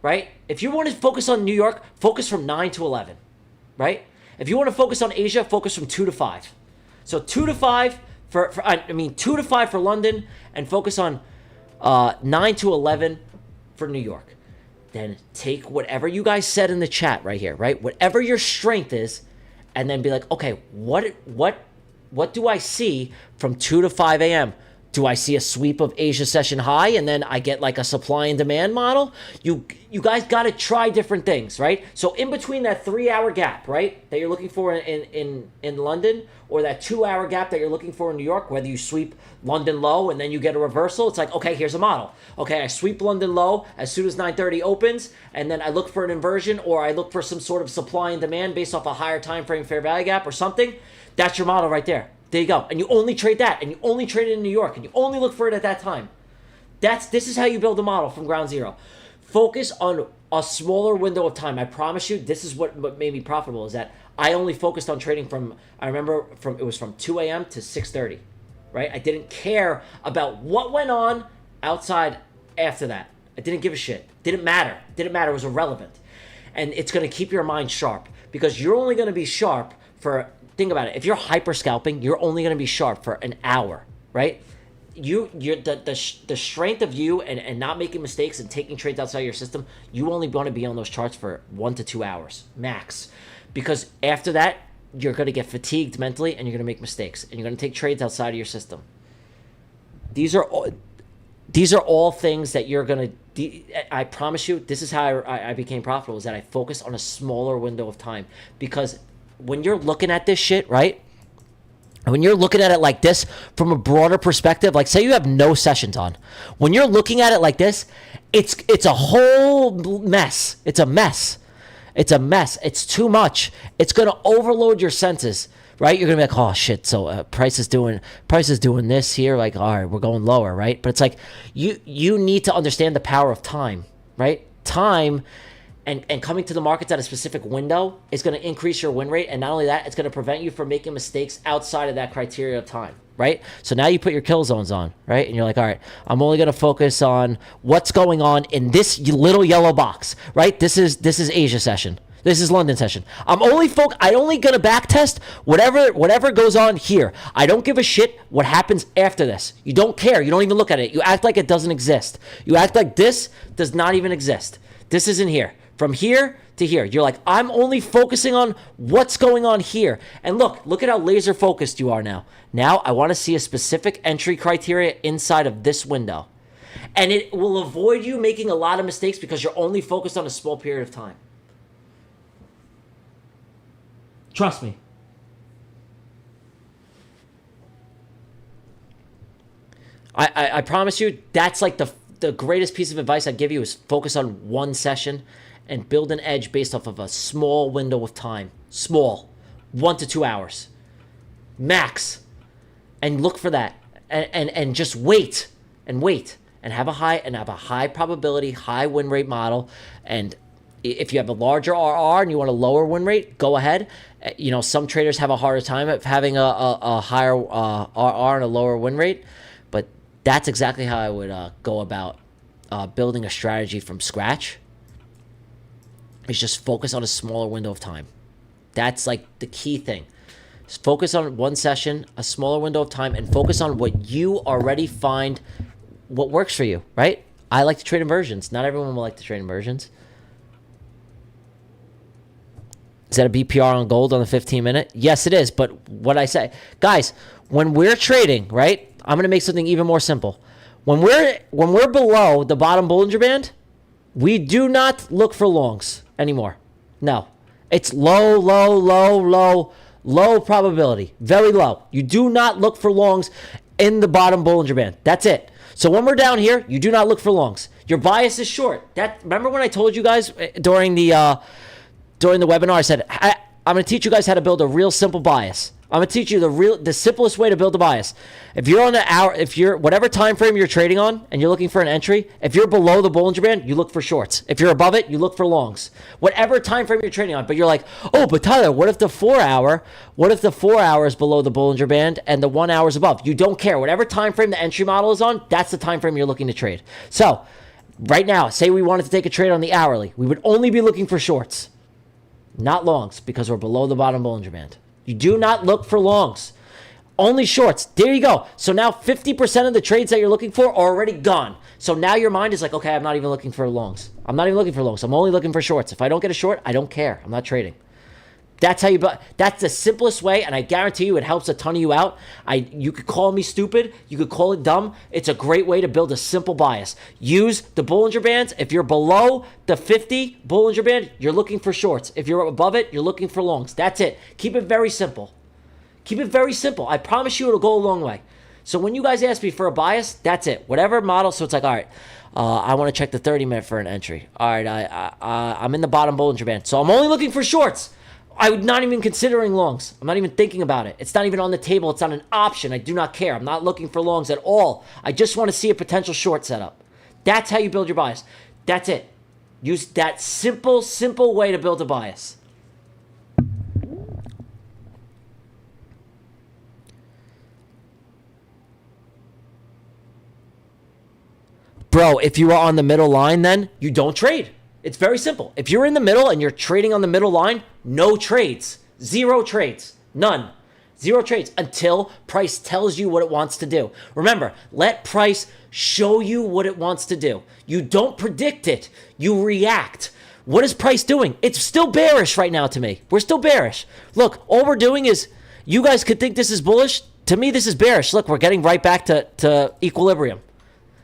Right? If you want to focus on New York, focus from 9 to 11. right? If you want to focus on Asia, focus from 2 to 5. So 2 to 5 2 to 5 for London, and focus on 9 to 11 for New York. Then take whatever you guys said in the chat right here, right? Whatever your strength is, and then be like, okay, what do I see from 2 to 5 a.m.? Do I see a sweep of Asia session high, and then I get like a supply and demand model? You guys got to try different things, right? So in between that 3-hour gap, right, that you're looking for in London, or that 2-hour gap that you're looking for in New York, whether you sweep London low and then you get a reversal, it's like, okay, here's a model. Okay, I sweep London low as soon as 9:30 opens, and then I look for an inversion, or I look for some sort of supply and demand based off a higher time frame fair value gap or something. That's your model right there. There you go. And you only trade that, and you only trade it in New York, and you only look for it at that time. This is how you build a model from ground zero. Focus on a smaller window of time. I promise you, this is what made me profitable, is that I only focused on trading from 2 a.m. to 6:30, right? I didn't care about what went on outside after that. I didn't give a shit. Didn't matter. It was irrelevant. And it's going to keep your mind sharp, because you're only going to be sharp for, think about it, if you're hyper scalping, you're only going to be sharp for an hour, right? The strength of you and not making mistakes and taking trades outside your system, you only want to be on those charts for 1 to 2 hours max, because after that you're going to get fatigued mentally, and you're going to make mistakes, and you're going to take trades outside of your system. These are all things that you're going to, I promise you, this is how I became profitable, is that I focused on a smaller window of time. Because when you're looking at this shit, right? When you're looking at it like this from a broader perspective, like say you have no sessions on. When you're looking at it like this, it's a whole mess. It's a mess. It's too much. It's going to overload your senses, right? You're going to be like, oh shit, so price is doing this here, like, all right, we're going lower, right? But it's like you need to understand the power of time, right? Time and coming to the markets at a specific window is going to increase your win rate. And not only that, it's going to prevent you from making mistakes outside of that criteria of time, right? So now you put your kill zones on, right? And you're like, all right, I'm only going to focus on what's going on in this little yellow box, right? This is Asia session. This is London session. I'm only going to back test whatever goes on here. I don't give a shit what happens after this. You don't care. You don't even look at it. You act like it doesn't exist. You act like this does not even exist. This isn't here. From here to here. You're like, I'm only focusing on what's going on here. And look at how laser focused you are now. Now I want to see a specific entry criteria inside of this window. And it will avoid you making a lot of mistakes, because you're only focused on a small period of time. Trust me. I promise you, that's like the greatest piece of advice I'd give you, is focus on one session and build an edge based off of a small window of time. Small. 1 to 2 hours. Max. And look for that. And just wait. And have a high probability, high win rate model. And if you have a larger RR and you want a lower win rate, go ahead. You know, some traders have a harder time of having a higher RR and a lower win rate. But that's exactly how I would go about building a strategy from scratch. Is just focus on a smaller window of time. That's like the key thing. Just focus on one session, a smaller window of time, and focus on what you already find what works for you, right? I like to trade inversions. Not everyone will like to trade inversions. Is that a BPR on gold on the 15-minute? Yes, it is. But what I say, guys, when we're trading, right? I'm going to make something even more simple. When we're below the bottom Bollinger Band, we do not look for longs anymore. No. It's low probability. Very low. You do not look for longs in the bottom Bollinger Band. That's it. So when we're down here, you do not look for longs. Your bias is short. Remember when I told you guys during the webinar, I said, I'm going to teach you guys how to build a real simple bias. I'm going to teach you the simplest way to build a bias. If you're on the hour, whatever time frame you're trading on and you're looking for an entry, if you're below the Bollinger Band, you look for shorts. If you're above it, you look for longs. Whatever time frame you're trading on. But you're like, oh, but Tyler, what if the 4 hour is below the Bollinger Band and the 1 hour is above? You don't care. Whatever time frame the entry model is on, that's the time frame you're looking to trade. So right now, say we wanted to take a trade on the hourly. We would only be looking for shorts. not longs, because we're below the bottom Bollinger Band. You do not look for longs. Only shorts. There you go. So now 50% of the trades that you're looking for are already gone. So now your mind is like, okay, I'm not even looking for longs. I'm not even looking for longs. I'm only looking for shorts. If I don't get a short, I don't care. I'm not trading. That's how you. That's the simplest way, and I guarantee you, it helps a ton of you out. You could call me stupid. You could call it dumb. It's a great way to build a simple bias. Use the Bollinger Bands. If you're below the 50 Bollinger Band, you're looking for shorts. If you're above it, you're looking for longs. That's it. Keep it very simple. Keep it very simple. I promise you, it'll go a long way. So when you guys ask me for a bias, that's it. Whatever model. So it's like, all right, I want to check the 30-minute for an entry. All right, I'm in the bottom Bollinger Band, so I'm only looking for shorts. I'm not even considering longs. I'm not even thinking about it. It's not even on the table. It's not an option. I do not care. I'm not looking for longs at all. I just want to see a potential short setup. That's how you build your bias. That's it. Use that simple way to build a bias. Bro, if you are on the middle line, then you don't trade. It's very simple. If you're in the middle and you're trading on the middle line, no trades. 0 trades. None. 0 trades until price tells you what it wants to do. Remember, let price show you what it wants to do. You don't predict it. You react. What is price doing? It's still bearish right now to me. We're still bearish. Look, all we're doing is, you guys could think this is bullish. To me, this is bearish. Look, we're getting right back to equilibrium.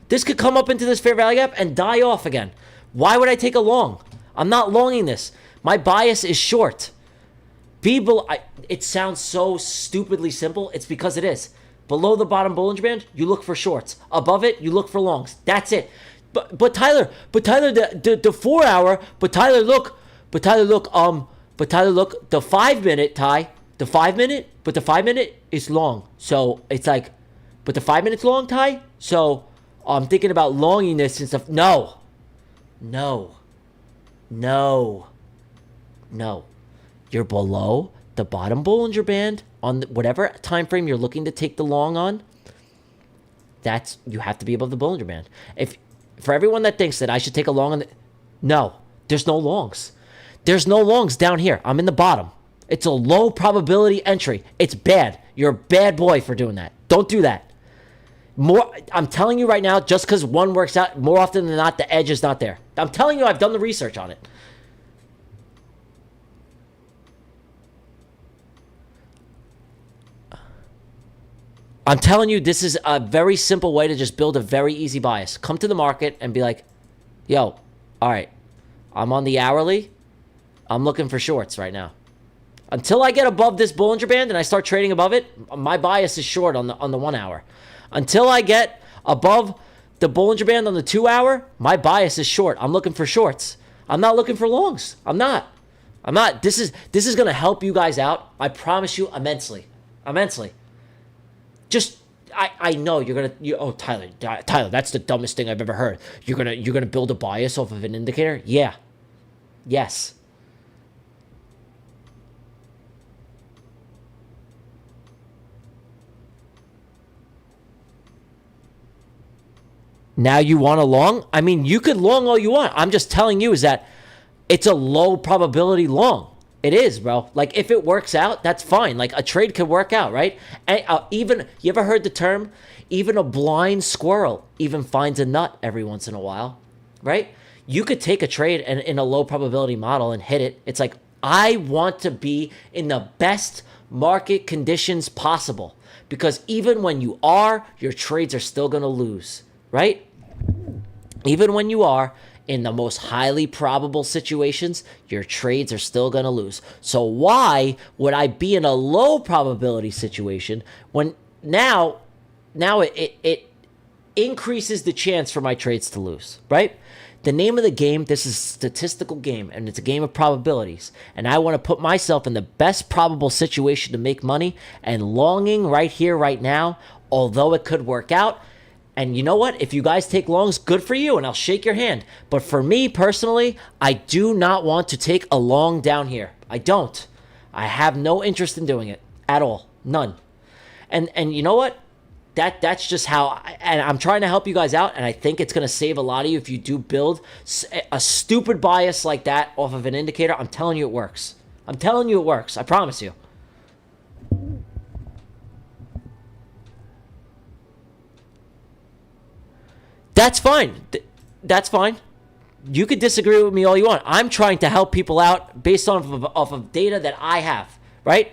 This could come up into this fair value gap and die off again. Why would I take a long? I'm not longing this. My bias is short. It sounds so stupidly simple. It's because it is. Below the bottom Bollinger Band, you look for shorts. Above it, you look for longs. That's it. But Tyler, the 4 hour, the 5 minute, Ty, the 5 minute, but the 5 minute is long. So it's like, but the 5 minutes long, Ty? So I'm thinking about longing this and stuff. No. You're below the bottom Bollinger Band on whatever time frame you're looking to take the long on. You have to be above the Bollinger Band. For everyone that thinks that I should take a long on no, there's no longs. There's no longs down here. I'm in the bottom. It's a low probability entry. It's bad. You're a bad boy for doing that. Don't do that. I'm telling you right now, just because one works out, more often than not, the edge is not there. I'm telling you, I've done the research on it. I'm telling you, this is a very simple way to just build a very easy bias. Come to the market and be like, yo, all right, I'm on the hourly. I'm looking for shorts right now. Until I get above this Bollinger Band and I start trading above it, my bias is short on the 1 hour. Until I get above the Bollinger Band on the 2 hour, my bias is short. I'm looking for shorts. I'm not looking for longs. I'm not. This is going to help you guys out. I promise you immensely. Just, I know you're going to, oh, Tyler, that's the dumbest thing I've ever heard. You're going to build a bias off of an indicator? Yeah. Yes. Now you want a long? I mean, you could long all you want. I'm just telling you is that it's a low probability long. It is, bro. Like, if it works out, that's fine. Like, a trade could work out, right? And even, you ever heard the term, even a blind squirrel even finds a nut every once in a while, right? You could take a trade in a low probability model and hit it. It's like, I want to be in the best market conditions possible. Because even when you are, your trades are still going to lose. Right? Even when you are in the most highly probable situations, your trades are still going to lose. So why would I be in a low probability situation when now it increases the chance for my trades to lose, right? The name of the game, this is a statistical game, and it's a game of probabilities. And I want to put myself in the best probable situation to make money, and longing right here, right now, although it could work out. And you know what? If you guys take longs, good for you, and I'll shake your hand. But for me, personally, I do not want to take a long down here. I don't. I have no interest in doing it at all. None. And you know what? That's just how, and I'm trying to help you guys out, and I think it's going to save a lot of you if you do build a stupid bias like that off of an indicator. I'm telling you it works. I'm telling you it works. I promise you. That's fine. That's fine. You could disagree with me all you want. I'm trying to help people out based off of data that I have, right?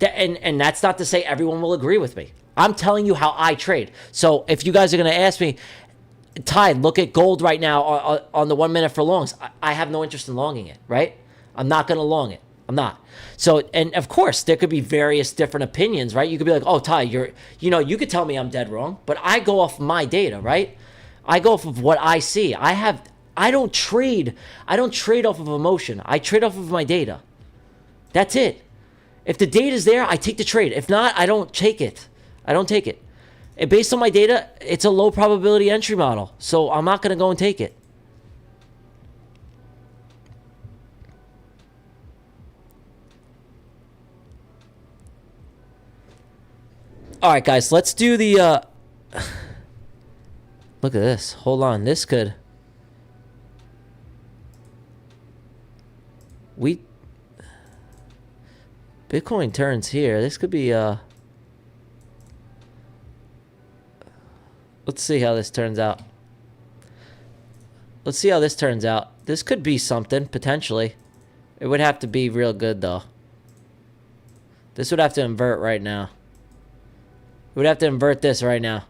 And that's not to say everyone will agree with me. I'm telling you how I trade. So if you guys are going to ask me, Ty, look at gold right now on the 1 minute for longs. I have no interest in longing it, right? I'm not going to long it. I'm not. So, and of course, there could be various different opinions, right? You could be like, oh, Ty, you could tell me I'm dead wrong, but I go off my data, right? I go off of what I see. I don't trade off of emotion. I trade off of my data. That's it. If the data's there, I take the trade. If not, I don't take it. I don't take it. And based on my data, it's a low probability entry model. So I'm not going to go and take it. All right, guys, let's do the... Look at this. Hold on. This could... Bitcoin turns here. This could be... Let's see how this turns out. Let's see how this turns out. This could be something, potentially. It would have to be real good, though. This would have to invert right now. It would have to invert this right now.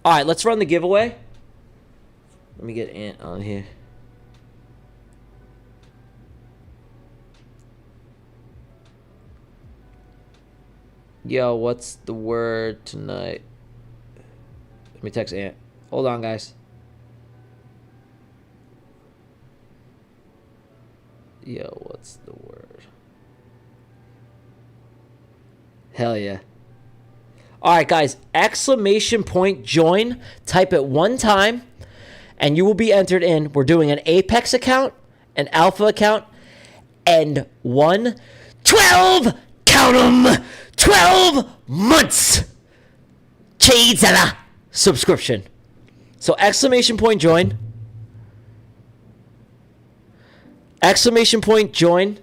All right, let's run the giveaway. Let me get Ant on here. Yo, what's the word tonight? Let me text Ant. Hold on, guys. Yo, what's the word? Hell yeah. All right, guys. Exclamation point join. Type it one time, and you will be entered in. We're doing an Apex account, an Alpha account, and 12, count 'em, 12 months Chazella subscription. So exclamation point join. Exclamation point join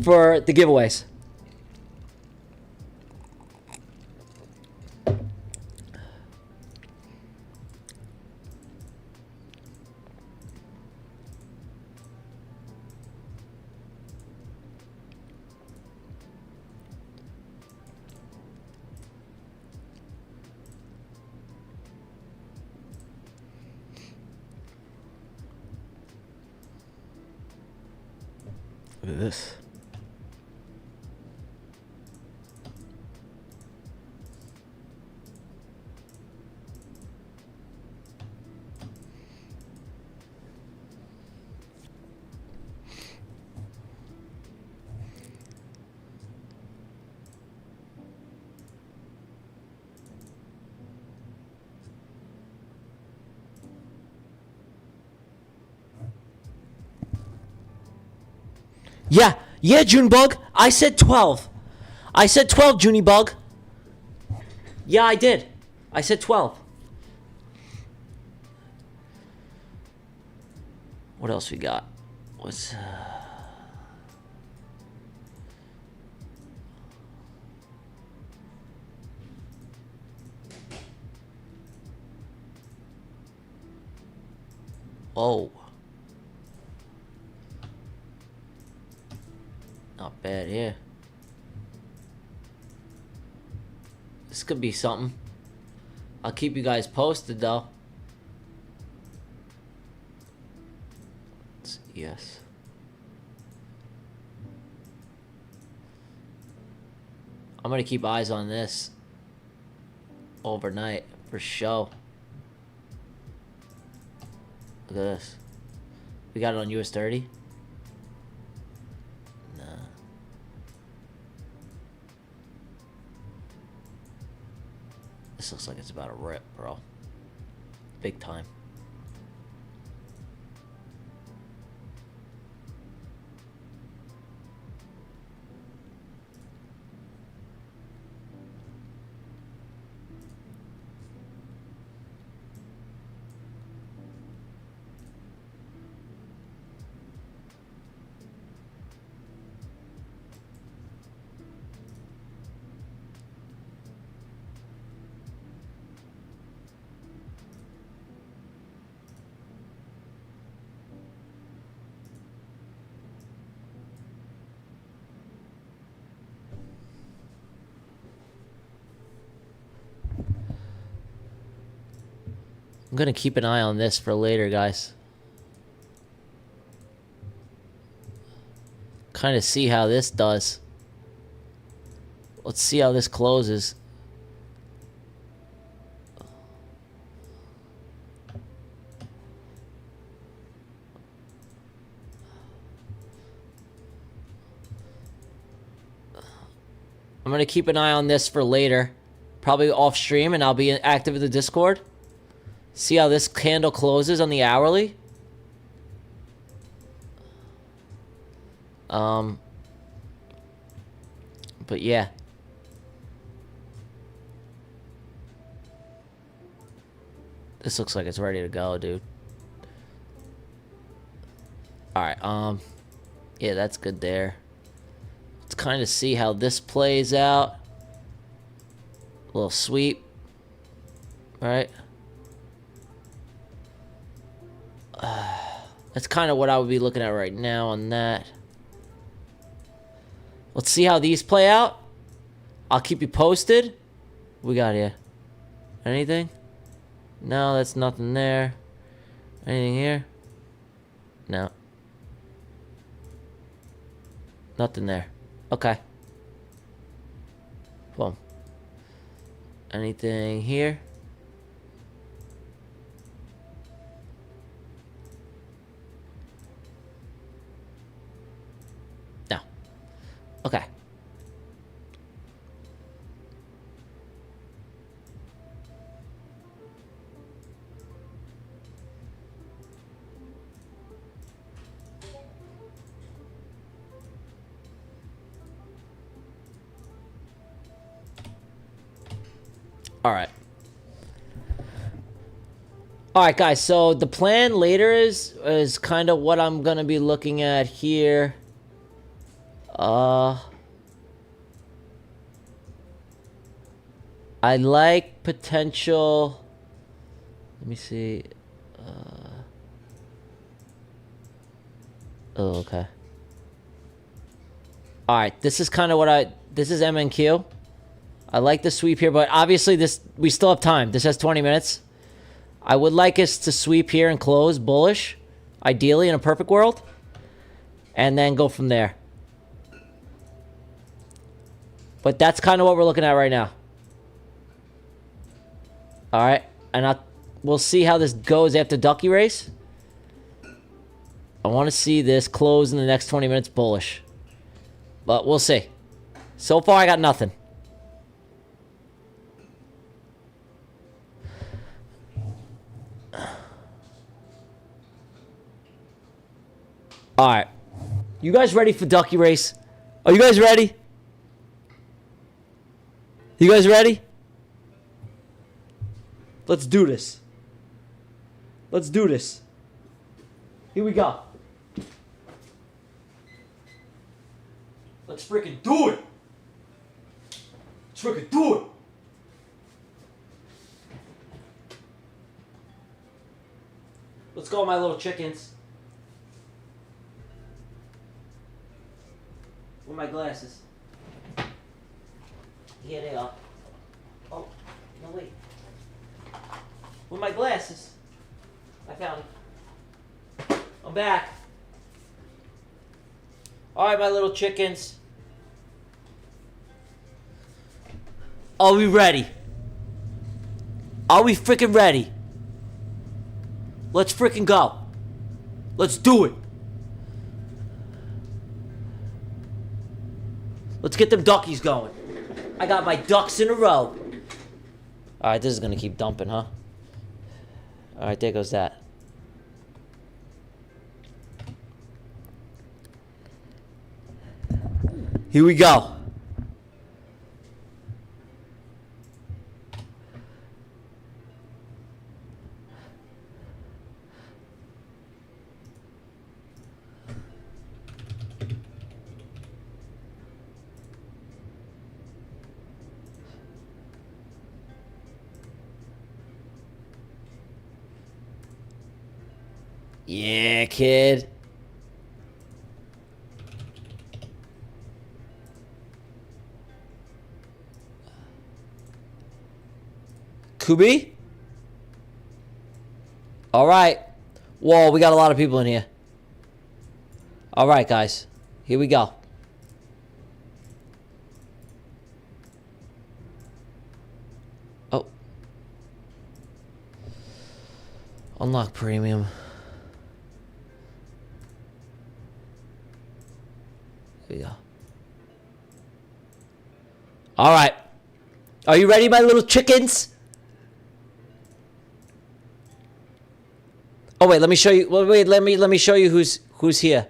for the giveaways. Look at this. Yeah, Junebug. I said 12. I said 12, Junebug. Yeah, I did. I said 12. What else we got? What's... Oh. Not bad here. This could be something. I'll keep you guys posted, though. Yes. I'm gonna keep eyes on this overnight for sure. Look at this. We got it on US 30. Nah. This looks like it's about to rip, bro. Big time. I'm gonna keep an eye on this for later, guys. Kind of see how this does. Let's see how this closes. I'm going to keep an eye on this for later. Probably off stream, and I'll be active in the Discord. See how this candle closes on the hourly. But yeah. This looks like it's ready to go, dude. Alright, yeah, that's good there. Let's kind of see how this plays out. A little sweep. Alright. That's kind of what I would be looking at right now on that. Let's see how these play out. I'll keep you posted. What we got here? Anything? No, that's nothing there. Anything here? No. Nothing there. Okay. Boom. Anything here? No. Okay. Alright. Alright, guys, so the plan later is kind of what I'm gonna be looking at here. I like potential... Let me see. Oh, okay. Alright, this is kind of what this is MNQ. I like the sweep here, but obviously we still have time. This has 20 minutes. I would like us to sweep here and close bullish, ideally in a perfect world, and then go from there. But that's kind of what we're looking at right now. All right, and we'll see how this goes after Ducky Race. I want to see this close in the next 20 minutes bullish, but we'll see. So far, I got nothing. Alright. You guys ready for Ducky Race? Are you guys ready? You guys ready? Let's do this. Let's do this. Here we go. Let's freaking do it. Let's freaking do it. Let's go, my little chickens. Where are my glasses? Here they are. Oh, no wait. Where are my glasses? I found them. I'm back. Alright, my little chickens. Are we ready? Are we freaking ready? Let's freaking go. Let's do it. Let's get them duckies going. I got my ducks in a row. Alright, this is gonna keep dumping, huh? Alright, there goes that. Here we go. Yeah, kid. Kubi? All right. Whoa, we got a lot of people in here. All right, guys. Here we go. Oh. Unlock premium. Here we go. All right. Are you ready, my little chickens? Oh wait, let me show you. Wait, let me show you who's here.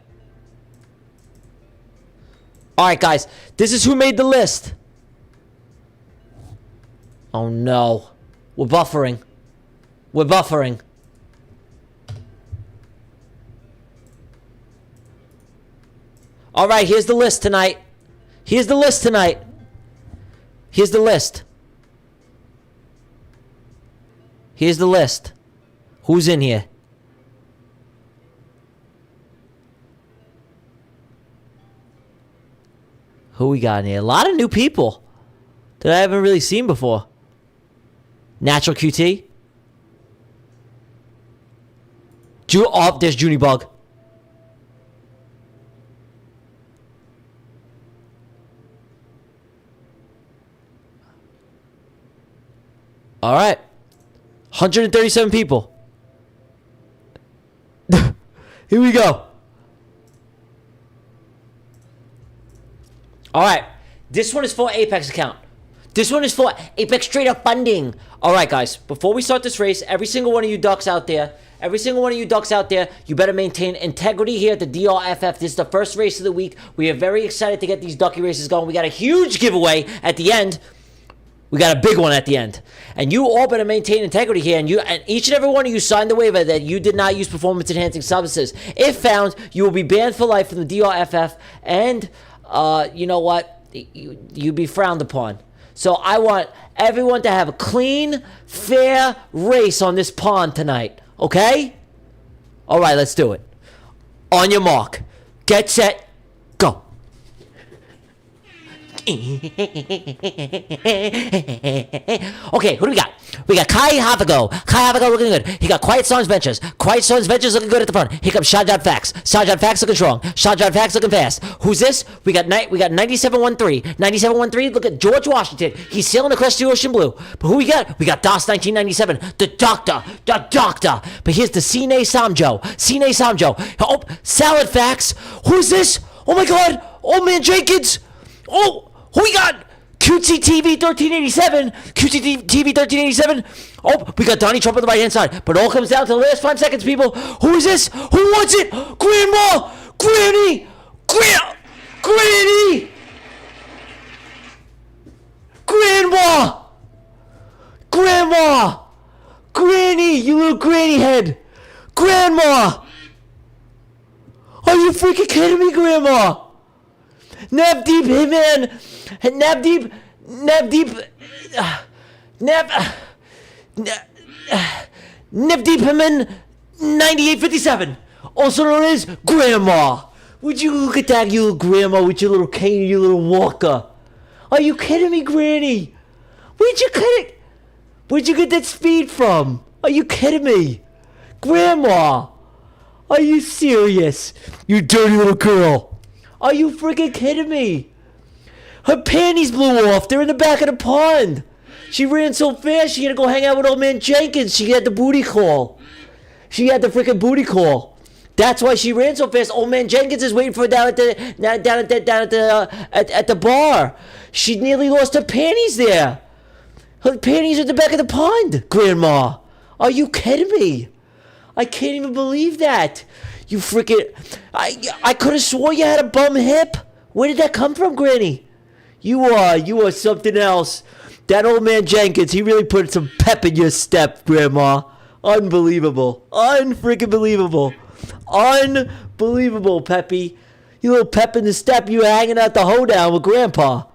All right, guys. This is who made the list. Oh no. We're buffering. We're buffering. All right, here's the list tonight. Here's the list tonight. Here's the list. Here's the list. Who's in here? Who we got in here? A lot of new people that I haven't really seen before. Natural QT. Oh, there's Junibug. All right. 137 people. Here we go. All right. This one is for Apex account. This one is for Apex straight up funding. All right, guys. Before we start this race, every single one of you ducks out there, you better maintain integrity here at the DRFF. This is the first race of the week. We are very excited to get these ducky races going. We got a huge giveaway at the end. We got a big one at the end. And you all better maintain integrity here. And each and every one of you signed the waiver that you did not use performance-enhancing substances. If found, you will be banned for life from the DRFF. And, you know what? You'll be frowned upon. So I want everyone to have a clean, fair race on this pond tonight. Okay? All right, let's do it. On your mark. Get set. Go. Okay, who do we got? We got Kai Havago. Kai Havago looking good. He got Quiet Storm's Ventures. Quiet Storm's Ventures looking good at the front. Here comes Shotgun Facts. Shotgun Facts looking strong. Shotgun Facts looking fast. Who's this? We got 9713. 9713, look at George Washington. He's sailing across the ocean blue. But who we got? We got DOS 1997. The Doctor. The Doctor. But here's the Cine Samjo. Cine Samjo. Oh, Salad Facts. Who's this? Oh my god. Old Man Jenkins. Oh, who we got? QTTV 1387. QTTV 1387. Oh, we got Donnie Trump on the right hand side. But it all comes down to the last 5 seconds, people. Who is this? Who wants it? Grandma! Granny! Granny! Grandma! Grandma! Granny! You little granny head! Grandma! Are you freaking kidding me, Grandma? Navdeep Hitman! Navdeep Hitman 9857, also known as Grandma. Would you look at that, you little grandma with your little cane, you little walker? Are you kidding me, Granny? Where'd you get that speed from? Are you kidding me? Grandma, are you serious? You dirty little girl. Are you freaking kidding me? Her panties blew off. They're in the back of the pond. She ran so fast, she had to go hang out with old man Jenkins. She had the booty call. She had the freaking booty call. That's why she ran so fast. Old man Jenkins is waiting for her down at the bar. She nearly lost her panties there. Her panties are at the back of the pond, Grandma. Are you kidding me? I can't even believe that. You freaking... I could have swore you had a bum hip. Where did that come from, Granny? You are something else. That old man Jenkins, he really put some pep in your step, Grandma. Unbelievable. Unfreaking believable. Unbelievable, Peppy. You little pep in the step, you were hanging out the hoedown with Grandpa.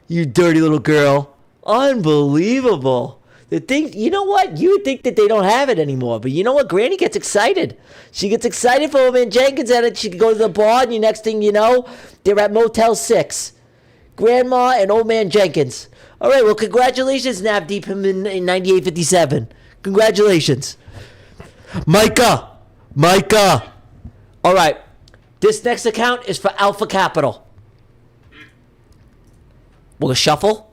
You dirty little girl. Unbelievable. The thing, you know what? You would think that they don't have it anymore, but you know what? Granny gets excited. She gets excited for old man Jenkins at it. She can go to the bar, and the next thing you know, they're at Motel 6. Grandma and old man Jenkins. All right, well, congratulations, Navdeep in 9857. Congratulations. Micah. All right. This next account is for Alpha Capital. We'll shuffle.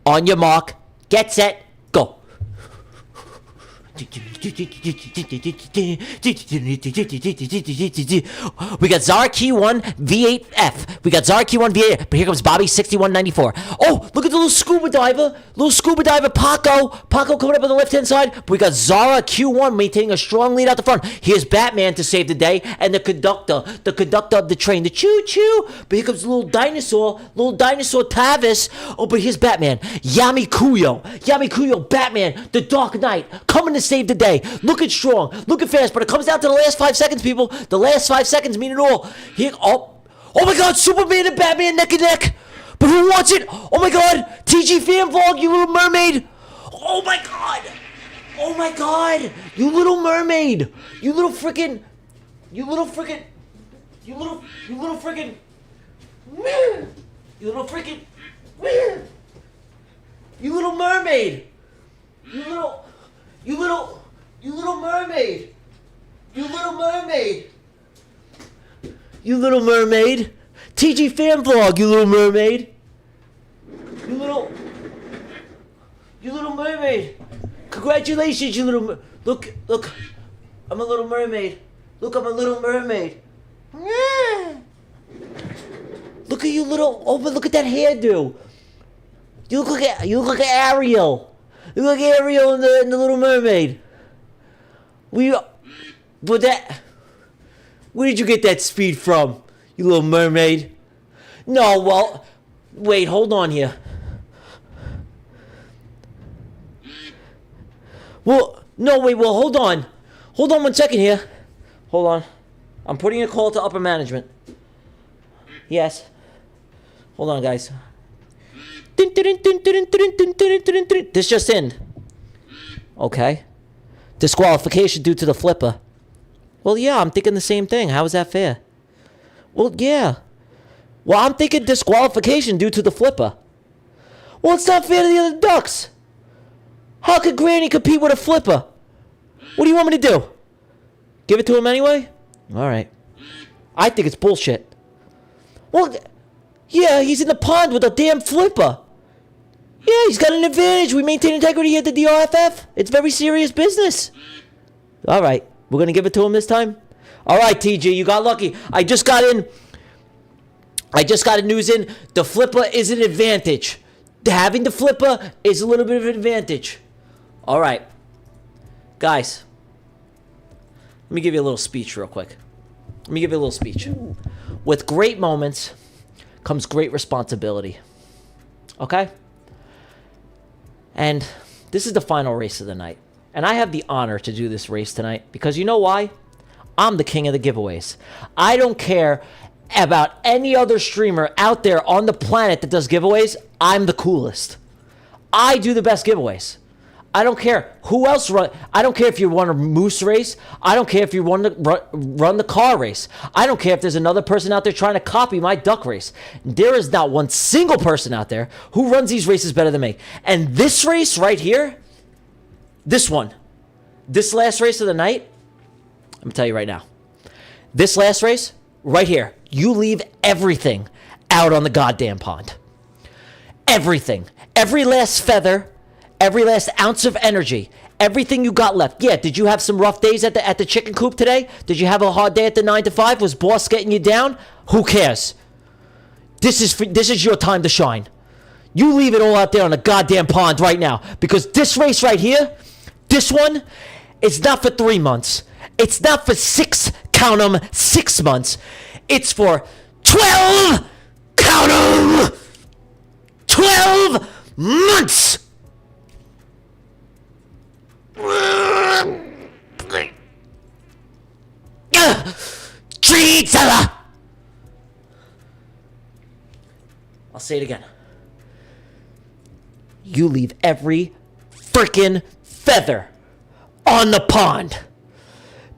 On your mark. Get set. Go. We got Zara Q1 V8F. We got Zara Q1 V8F. But here comes Bobby 6194. Oh, look at the little scuba diver. Paco. Paco coming up on the left-hand side. But we got Zara Q1 maintaining a strong lead out the front. Here's Batman to save the day. And the conductor of the train. The choo-choo. But here comes little dinosaur Tavis. Oh, but here's Batman. Yamikuyo, Batman, the Dark Knight, coming to save the day. Looking strong, looking fast, but it comes down to the last 5 seconds, people. The last 5 seconds mean it all. Here, oh my God, Superman and Batman neck and neck. But who wants it? Oh my God, TG fan vlog, you little mermaid. Oh my God, you little mermaid. You little freaking mermaid. You little mermaid. TG fan vlog, you little mermaid. You little mermaid. Congratulations, you little look. I'm a little mermaid. Look, I'm a little mermaid. Look at you little, oh, but look at that hairdo. You look like Ariel. You look like Ariel in the Little Mermaid. Where did you get that speed from, you little mermaid? No, well, wait, hold on here. Well, no, wait, well, hold on. Hold on 1 second here. Hold on. I'm putting a call to upper management. Yes. Hold on, guys. This just in. Okay. Disqualification due to the flipper. Well, yeah, I'm thinking the same thing. How is that fair? Well, yeah. Well, I'm thinking disqualification due to the flipper. Well, it's not fair to the other ducks. How could Granny compete with a flipper? What do you want me to do? Give it to him anyway? All right. I think it's bullshit. Well, yeah, he's in the pond with a damn flipper. Yeah, he's got an advantage. We maintain integrity here at the DRFF. It's very serious business. All right. We're going to give it to him this time? All right, TG, you got lucky. I just got a news in. The flipper is an advantage. Having the flipper is a little bit of an advantage. All right. Guys, let me give you a little speech real quick. With great moments comes great responsibility. Okay? And this is the final race of the night. And I have the honor to do this race tonight because you know why? I'm the king of the giveaways. I don't care about any other streamer out there on the planet that does giveaways. I'm the coolest. I do the best giveaways. I don't care who else run. I don't care if you run a moose race. I don't care if you run the car race. I don't care if there's another person out there trying to copy my duck race. There is not one single person out there who runs these races better than me. And this race right here, this last race of the night, I'm going to tell you right now. This last race, right here, you leave everything out on the goddamn pond. Everything. Every last feather, every last ounce of energy, everything you got left. Yeah, did you have some rough days at the chicken coop today? Did you have a hard day at the 9 to 5? Was boss getting you down? Who cares? This is your time to shine. You leave it all out there on the goddamn pond right now. Because this race right here, this one, it's not for 3 months. It's not for 6 months. It's for 12, count 'em, 12 months. Treatella. I'll say it again. You leave every freaking feather on the pond.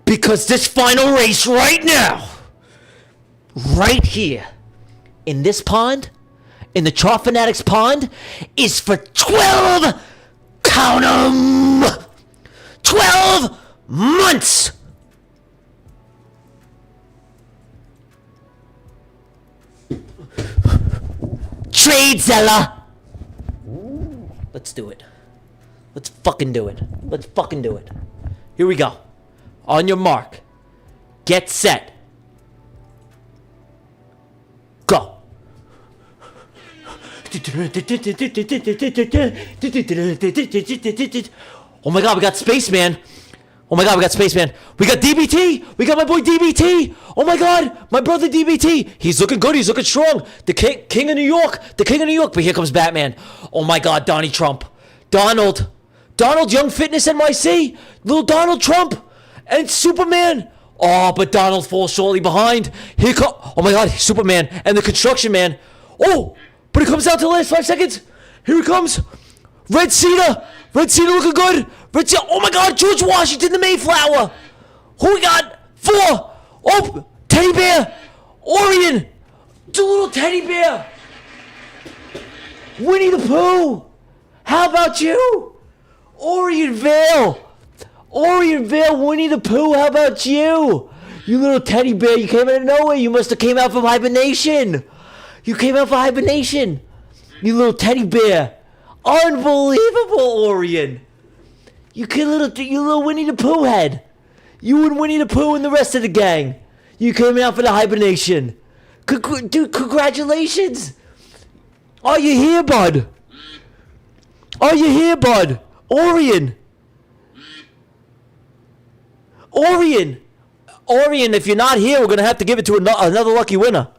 Because this final race right now, right here, in this pond, in the ChartFanatics pond, is for 12, count 'em, 12 months. Trade Zella. Let's do it. Let's fucking do it. Let's fucking do it. Here we go. On your mark. Get set. Go. Oh my god, we got Spaceman. Oh my god, we got Spaceman. We got DBT. We got my boy DBT. Oh my god, my brother DBT. He's looking good. He's looking strong. The king of New York. The king of New York. But here comes Batman. Oh my god, Donnie Trump. Donald, Young Fitness NYC. Little Donald Trump. And Superman. Oh, but Donald falls shortly behind. Here come. Oh my god, Superman and the Construction Man. Oh, but it comes out to the last 5 seconds. Here he comes. Red Cedar looking good. Red Cedar. Oh my god, George Washington, the Mayflower. Who we got? 4. Oh, Teddy Bear. Orion. The little teddy bear. Winnie the Pooh. How about you? Orion Vale, Winnie the Pooh, how about you? You little teddy bear, you came out of nowhere. You must have came out from hibernation. You came out from hibernation. You little teddy bear. Unbelievable, Orion. You little Winnie the Pooh head. You and Winnie the Pooh and the rest of the gang. You came out for the hibernation. Dude, congratulations. Are you here, bud? Orion, if you're not here, we're going to have to give it to another lucky winner.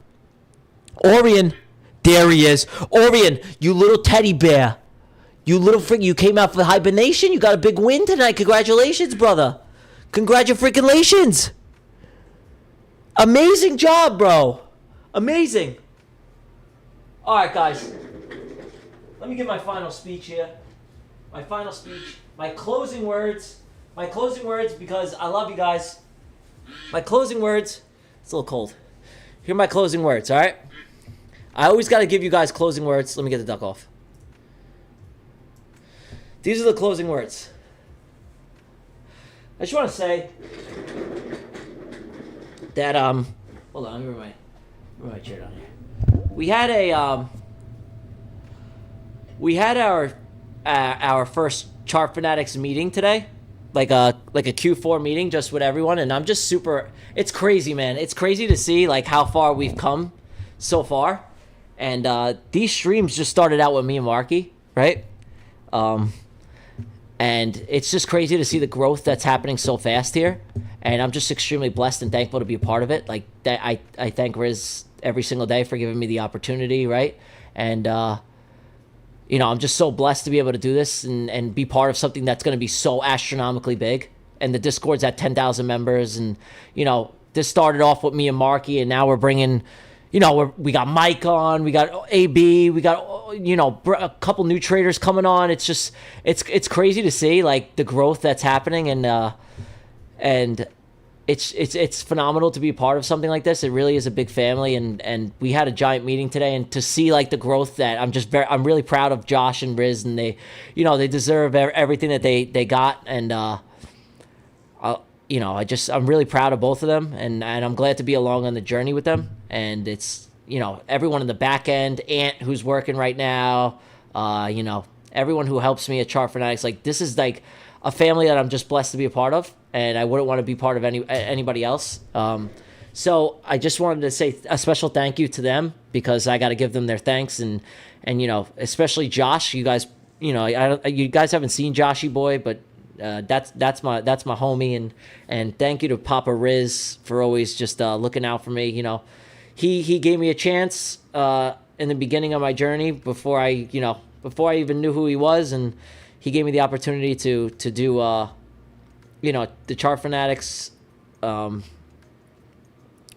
Orion, there he is. Orion, you little teddy bear. You little freak, you came out for hibernation. You got a big win tonight. Congratulations, brother. Congratulations. Amazing job, bro. Amazing. All right, guys. Let me give my final speech here. My final speech. My closing words. Because I love you guys. My closing words. It's a little cold. Here are my closing words, all right? I always got to give you guys closing words. Let me get the duck off. These are the closing words. I just want to say that, hold on, let me move my chair down here. We had our first ChartFanatics meeting today, like a Q4 meeting just with everyone, and I'm just super. It's crazy, man. It's crazy to see like how far we've come so far, and these streams just started out with me and Marky, right? And it's just crazy to see the growth that's happening so fast here, and I'm just extremely blessed and thankful to be a part of it. Like that, I thank Riz every single day for giving me the opportunity, right? And you know, I'm just so blessed to be able to do this and be part of something that's going to be so astronomically big. And the Discord's at 10,000 members, and you know, this started off with me and Marky, and now we're bringing, you know, we got Mike on, we got AB, we got, you know, a couple new traders coming on. It's just, it's crazy to see like the growth that's happening, and it's phenomenal to be a part of something like this. It really is a big family, and we had a giant meeting today, and to see like the growth that I'm really proud of Josh and Riz, and they, you know, they deserve everything that they got, and you know, I'm really proud of both of them, and I'm glad to be along on the journey with them. And it's, you know, everyone in the back end, Ant, who's working right now, you know, everyone who helps me at ChartFanatics. Like, this is like a family that I'm just blessed to be a part of, and I wouldn't want to be part of anybody else. So I just wanted to say a special thank you to them, because I got to give them their thanks, and you know, especially Josh. You guys, you know, you guys haven't seen Joshy Boy, but that's my homie, and thank you to Papa Riz for always just looking out for me. You know, he gave me a chance in the beginning of my journey before I even knew who he was, and he gave me the opportunity to do you know, the ChartFanatics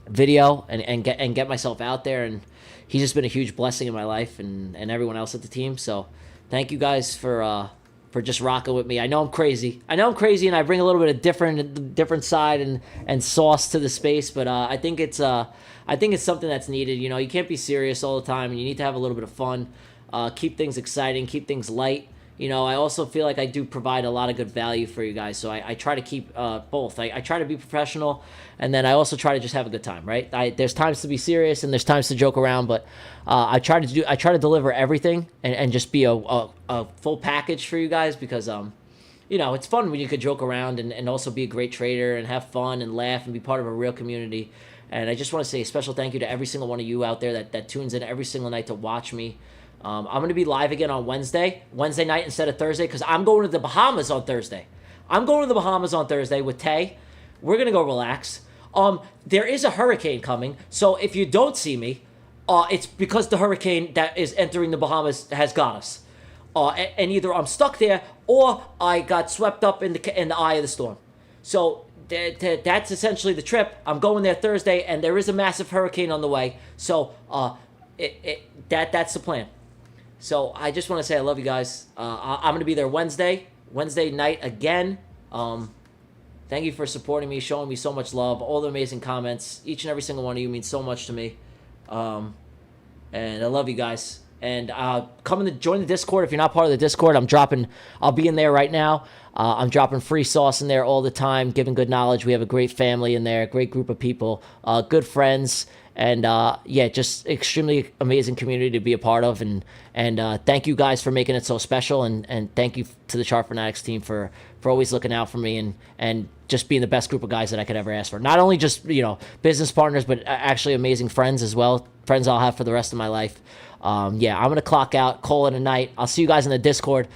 video and get myself out there, and he's just been a huge blessing in my life, and everyone else at the team. So thank you guys for just rocking with me. I know I'm crazy, and I bring a little bit of different side and sauce to the space, but I think it's something that's needed. You know, you can't be serious all the time, and you need to have a little bit of fun. Keep things exciting, keep things light, I also feel like I do provide a lot of good value for you guys. So I try to keep both. I try to be professional, and then I also try to just have a good time, right? There's times to be serious and there's times to joke around, but I try to deliver everything and just be a full package for you guys because it's fun when you could joke around and also be a great trader and have fun and laugh and be part of a real community. And I just want to say a special thank you to every single one of you out there that tunes in every single night to watch me. I'm going to be live again on Wednesday night instead of Thursday, because I'm going to the Bahamas on Thursday. With Tay. We're going to go relax. There is a hurricane coming, so if you don't see me, it's because the hurricane that is entering the Bahamas has got us. And either I'm stuck there or I got swept up in the eye of the storm. So that's essentially the trip. I'm going there Thursday, and there is a massive hurricane on the way. So that's the plan. So I just want to say I love you guys. I'm going to be there Wednesday night again. Thank you for supporting me, showing me so much love, all the amazing comments. Each and every single one of you means so much to me. And I love you guys. And come in join the Discord if you're not part of the Discord. I'll be in there right now. I'm dropping free sauce in there all the time, giving good knowledge. We have a great family in there, great group of people, good friends. And just extremely amazing community to be a part of, and thank you guys for making it so special, and thank you to the ChartFanatics team for always looking out for me and just being the best group of guys that I could ever ask for. Not only just business partners, but actually amazing friends as well, friends I'll have for the rest of my life. I'm gonna clock out, call it a night. I'll see you guys in the Discord.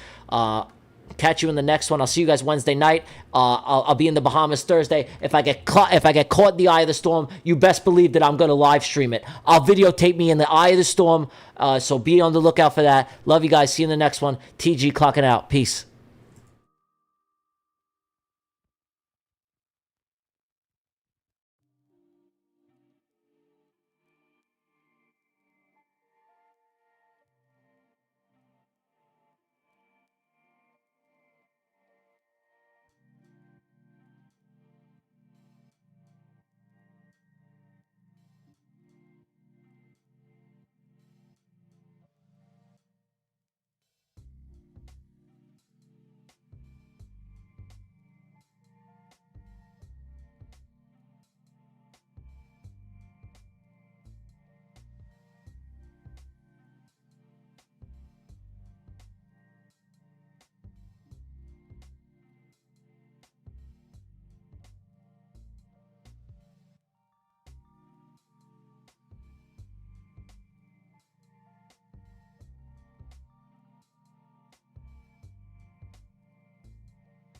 Catch you in the next one. I'll see you guys Wednesday night. I'll be in the Bahamas Thursday. If I get caught in the eye of the storm, you best believe that I'm going to live stream it. I'll videotape me in the eye of the storm. So be on the lookout for that. Love you guys. See you in the next one. TG clocking out. Peace.